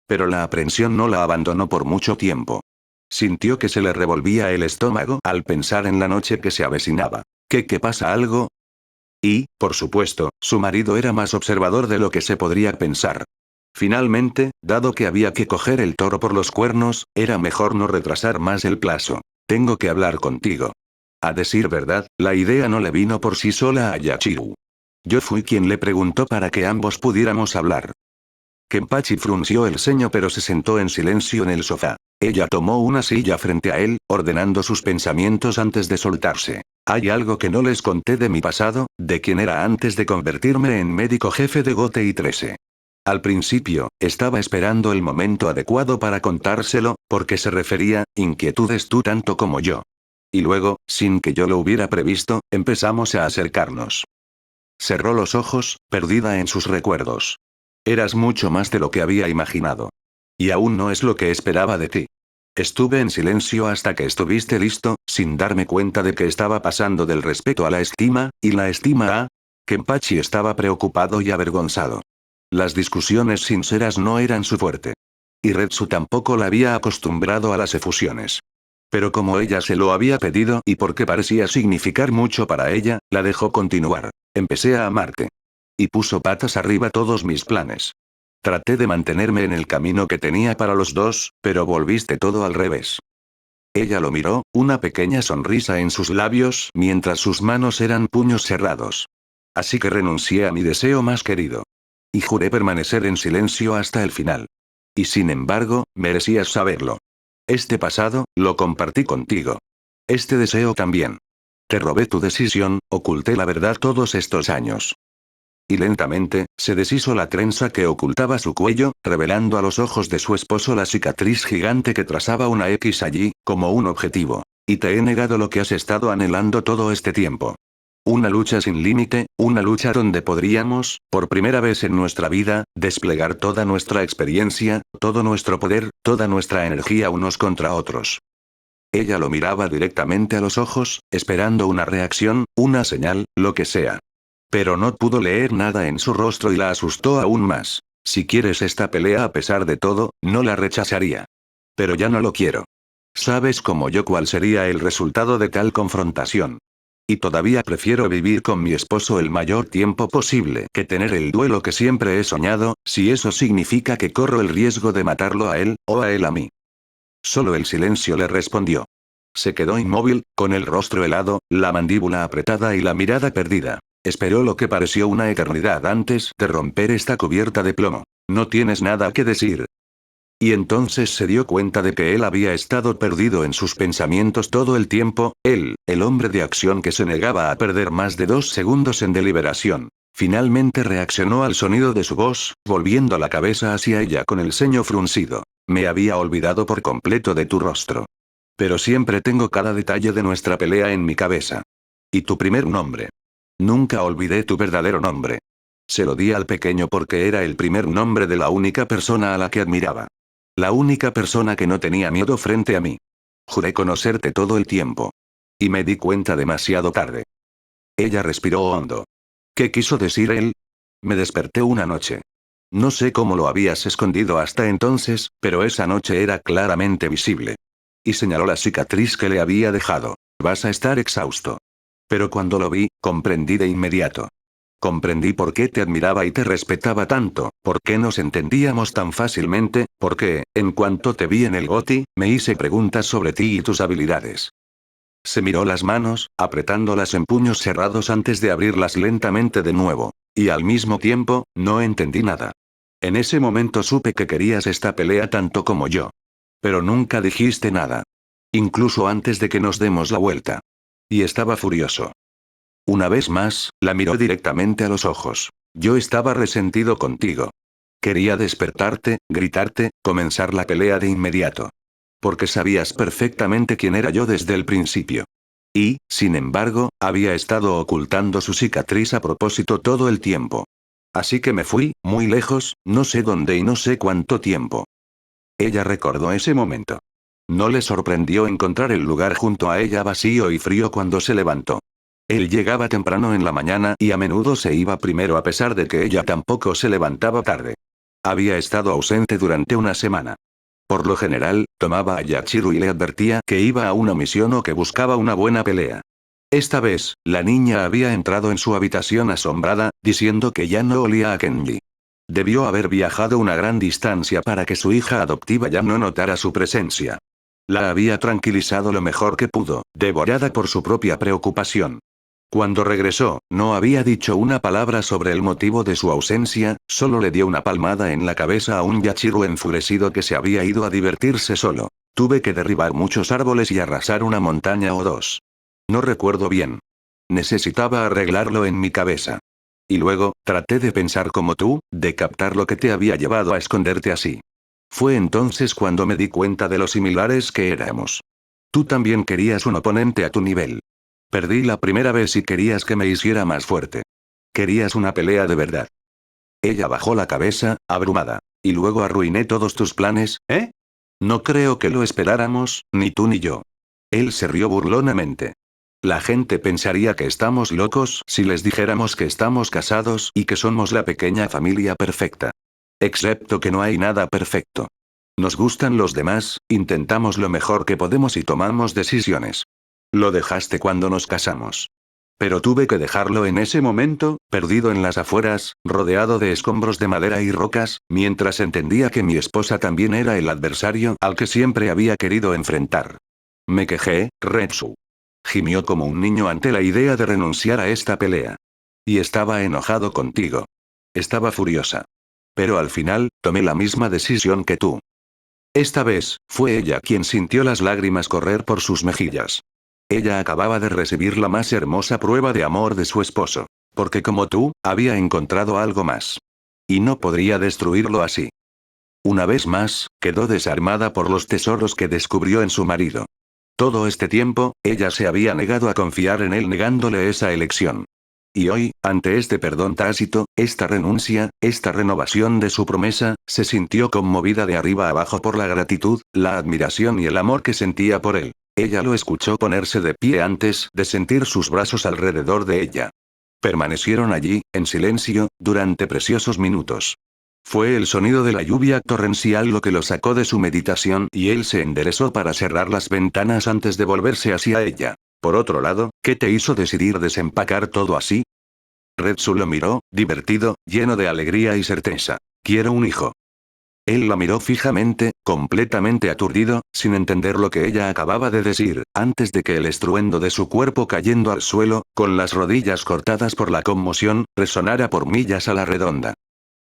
Pero la aprensión no la abandonó por mucho tiempo. Sintió que se le revolvía el estómago al pensar en la noche que se avecinaba. ¿Qué pasa algo? Y, por supuesto, su marido era más observador de lo que se podría pensar. Finalmente, dado que había que coger el toro por los cuernos, era mejor no retrasar más el plazo. Tengo que hablar contigo. A decir verdad, la idea no le vino por sí sola a Yachiru. Yo fui quien le preguntó para que ambos pudiéramos hablar. Kenpachi frunció el ceño pero se sentó en silencio en el sofá. Ella tomó una silla frente a él, ordenando sus pensamientos antes de soltarse. Hay algo que no les conté de mi pasado, de quién era antes de convertirme en médico jefe de Gote y 13. Al principio, estaba esperando el momento adecuado para contárselo, porque se refería, inquietudes tú tanto como yo. Y luego, sin que yo lo hubiera previsto, empezamos a acercarnos. Cerró los ojos, perdida en sus recuerdos. Eras mucho más de lo que había imaginado. Y aún no es lo que esperaba de ti. Estuve en silencio hasta que estuviste listo, sin darme cuenta de que estaba pasando del respeto a la estima, y la estima a... Kenpachi estaba preocupado y avergonzado. Las discusiones sinceras no eran su fuerte. Y Retsu tampoco la había acostumbrado a las efusiones. Pero como ella se lo había pedido y porque parecía significar mucho para ella, la dejó continuar. Empecé a amarte. Y puso patas arriba todos mis planes. Traté de mantenerme en el camino que tenía para los dos, pero volviste todo al revés. Ella lo miró, una pequeña sonrisa en sus labios mientras sus manos eran puños cerrados. Así que renuncié a mi deseo más querido. Y juré permanecer en silencio hasta el final. Y sin embargo, merecías saberlo. Este pasado, lo compartí contigo. Este deseo también. Te robé tu decisión, oculté la verdad todos estos años. Y lentamente, se deshizo la trenza que ocultaba su cuello, revelando a los ojos de su esposo la cicatriz gigante que trazaba una X allí, como un objetivo. Y te he negado lo que has estado anhelando todo este tiempo. Una lucha sin límite, una lucha donde podríamos, por primera vez en nuestra vida, desplegar toda nuestra experiencia, todo nuestro poder, toda nuestra energía unos contra otros. Ella lo miraba directamente a los ojos, esperando una reacción, una señal, lo que sea. Pero no pudo leer nada en su rostro y la asustó aún más. Si quieres esta pelea a pesar de todo, no la rechazaría. Pero ya no lo quiero. Sabes como yo cuál sería el resultado de tal confrontación. Y todavía prefiero vivir con mi esposo el mayor tiempo posible que tener el duelo que siempre he soñado, si eso significa que corro el riesgo de matarlo a él, o a él a mí. Solo el silencio le respondió. Se quedó inmóvil, con el rostro helado, la mandíbula apretada y la mirada perdida. Esperó lo que pareció una eternidad antes de romper esta cubierta de plomo. No tienes nada que decir. Y entonces se dio cuenta de que él había estado perdido en sus pensamientos todo el tiempo, él, el hombre de acción que se negaba a perder más de 2 segundos en deliberación. Finalmente reaccionó al sonido de su voz, volviendo la cabeza hacia ella con el ceño fruncido. Me había olvidado por completo de tu rostro. Pero siempre tengo cada detalle de nuestra pelea en mi cabeza. Y tu primer nombre. Nunca olvidé tu verdadero nombre. Se lo di al pequeño porque era el primer nombre de la única persona a la que admiraba. La única persona que no tenía miedo frente a mí. Juré conocerte todo el tiempo. Y me di cuenta demasiado tarde. Ella respiró hondo. ¿Qué quiso decir él? Me desperté una noche. No sé cómo lo habías escondido hasta entonces, pero esa noche era claramente visible. Y señaló la cicatriz que le había dejado. Vas a estar exhausto. Pero cuando lo vi, comprendí de inmediato. Comprendí por qué te admiraba y te respetaba tanto, por qué nos entendíamos tan fácilmente, porque, en cuanto te vi en el GOTY, me hice preguntas sobre ti y tus habilidades. Se miró las manos, apretándolas en puños cerrados antes de abrirlas lentamente de nuevo. Y al mismo tiempo, no entendí nada. En ese momento supe que querías esta pelea tanto como yo. Pero nunca dijiste nada. Incluso antes de que nos demos la vuelta. Y estaba furioso. Una vez más, la miró directamente a los ojos. Yo estaba resentido contigo. Quería despertarte, gritarte, comenzar la pelea de inmediato. Porque sabías perfectamente quién era yo desde el principio. Y, sin embargo, había estado ocultando su cicatriz a propósito todo el tiempo. Así que me fui, muy lejos, no sé dónde y no sé cuánto tiempo. Ella recordó ese momento. No le sorprendió encontrar el lugar junto a ella vacío y frío cuando se levantó. Él llegaba temprano en la mañana y a menudo se iba primero a pesar de que ella tampoco se levantaba tarde. Había estado ausente durante una semana. Por lo general, tomaba a Yachiru y le advertía que iba a una misión o que buscaba una buena pelea. Esta vez, la niña había entrado en su habitación asombrada, diciendo que ya no olía a Kenji. Debió haber viajado una gran distancia para que su hija adoptiva ya no notara su presencia. La había tranquilizado lo mejor que pudo, devorada por su propia preocupación. Cuando regresó, no había dicho una palabra sobre el motivo de su ausencia, solo le dio una palmada en la cabeza a un Yachiru enfurecido que se había ido a divertirse solo. Tuve que derribar muchos árboles y arrasar una montaña o dos. No recuerdo bien. Necesitaba arreglarlo en mi cabeza. Y luego, traté de pensar como tú, de captar lo que te había llevado a esconderte así. Fue entonces cuando me di cuenta de lo similares que éramos. Tú también querías un oponente a tu nivel. Perdí la primera vez y querías que me hiciera más fuerte. Querías una pelea de verdad. Ella bajó la cabeza, abrumada. Y luego arruiné todos tus planes, ¿eh? No creo que lo esperáramos, ni tú ni yo. Él se rió burlonamente. La gente pensaría que estamos locos si les dijéramos que estamos casados y que somos la pequeña familia perfecta. Excepto que no hay nada perfecto. Nos gustan los demás, intentamos lo mejor que podemos y tomamos decisiones. Lo dejaste cuando nos casamos. Pero tuve que dejarlo en ese momento, perdido en las afueras, rodeado de escombros de madera y rocas, mientras entendía que mi esposa también era el adversario al que siempre había querido enfrentar. Me quejé, Retsu. Gimió como un niño ante la idea de renunciar a esta pelea. Y estaba enojado contigo. Estaba furiosa. Pero al final, tomé la misma decisión que tú. Esta vez, fue ella quien sintió las lágrimas correr por sus mejillas. Ella acababa de recibir la más hermosa prueba de amor de su esposo. Porque como tú, había encontrado algo más. Y no podría destruirlo así. Una vez más, quedó desarmada por los tesoros que descubrió en su marido. Todo este tiempo, ella se había negado a confiar en él negándole esa elección. Y hoy, ante este perdón tácito, esta renuncia, esta renovación de su promesa, se sintió conmovida de arriba abajo por la gratitud, la admiración y el amor que sentía por él. Ella lo escuchó ponerse de pie antes de sentir sus brazos alrededor de ella. Permanecieron allí, en silencio, durante preciosos minutos. Fue el sonido de la lluvia torrencial lo que lo sacó de su meditación y él se enderezó para cerrar las ventanas antes de volverse hacia ella. Por otro lado, ¿qué te hizo decidir desempacar todo así? Retsu lo miró, divertido, lleno de alegría y certeza. Quiero un hijo. Él la miró fijamente, completamente aturdido, sin entender lo que ella acababa de decir, antes de que el estruendo de su cuerpo cayendo al suelo, con las rodillas cortadas por la conmoción, resonara por millas a la redonda.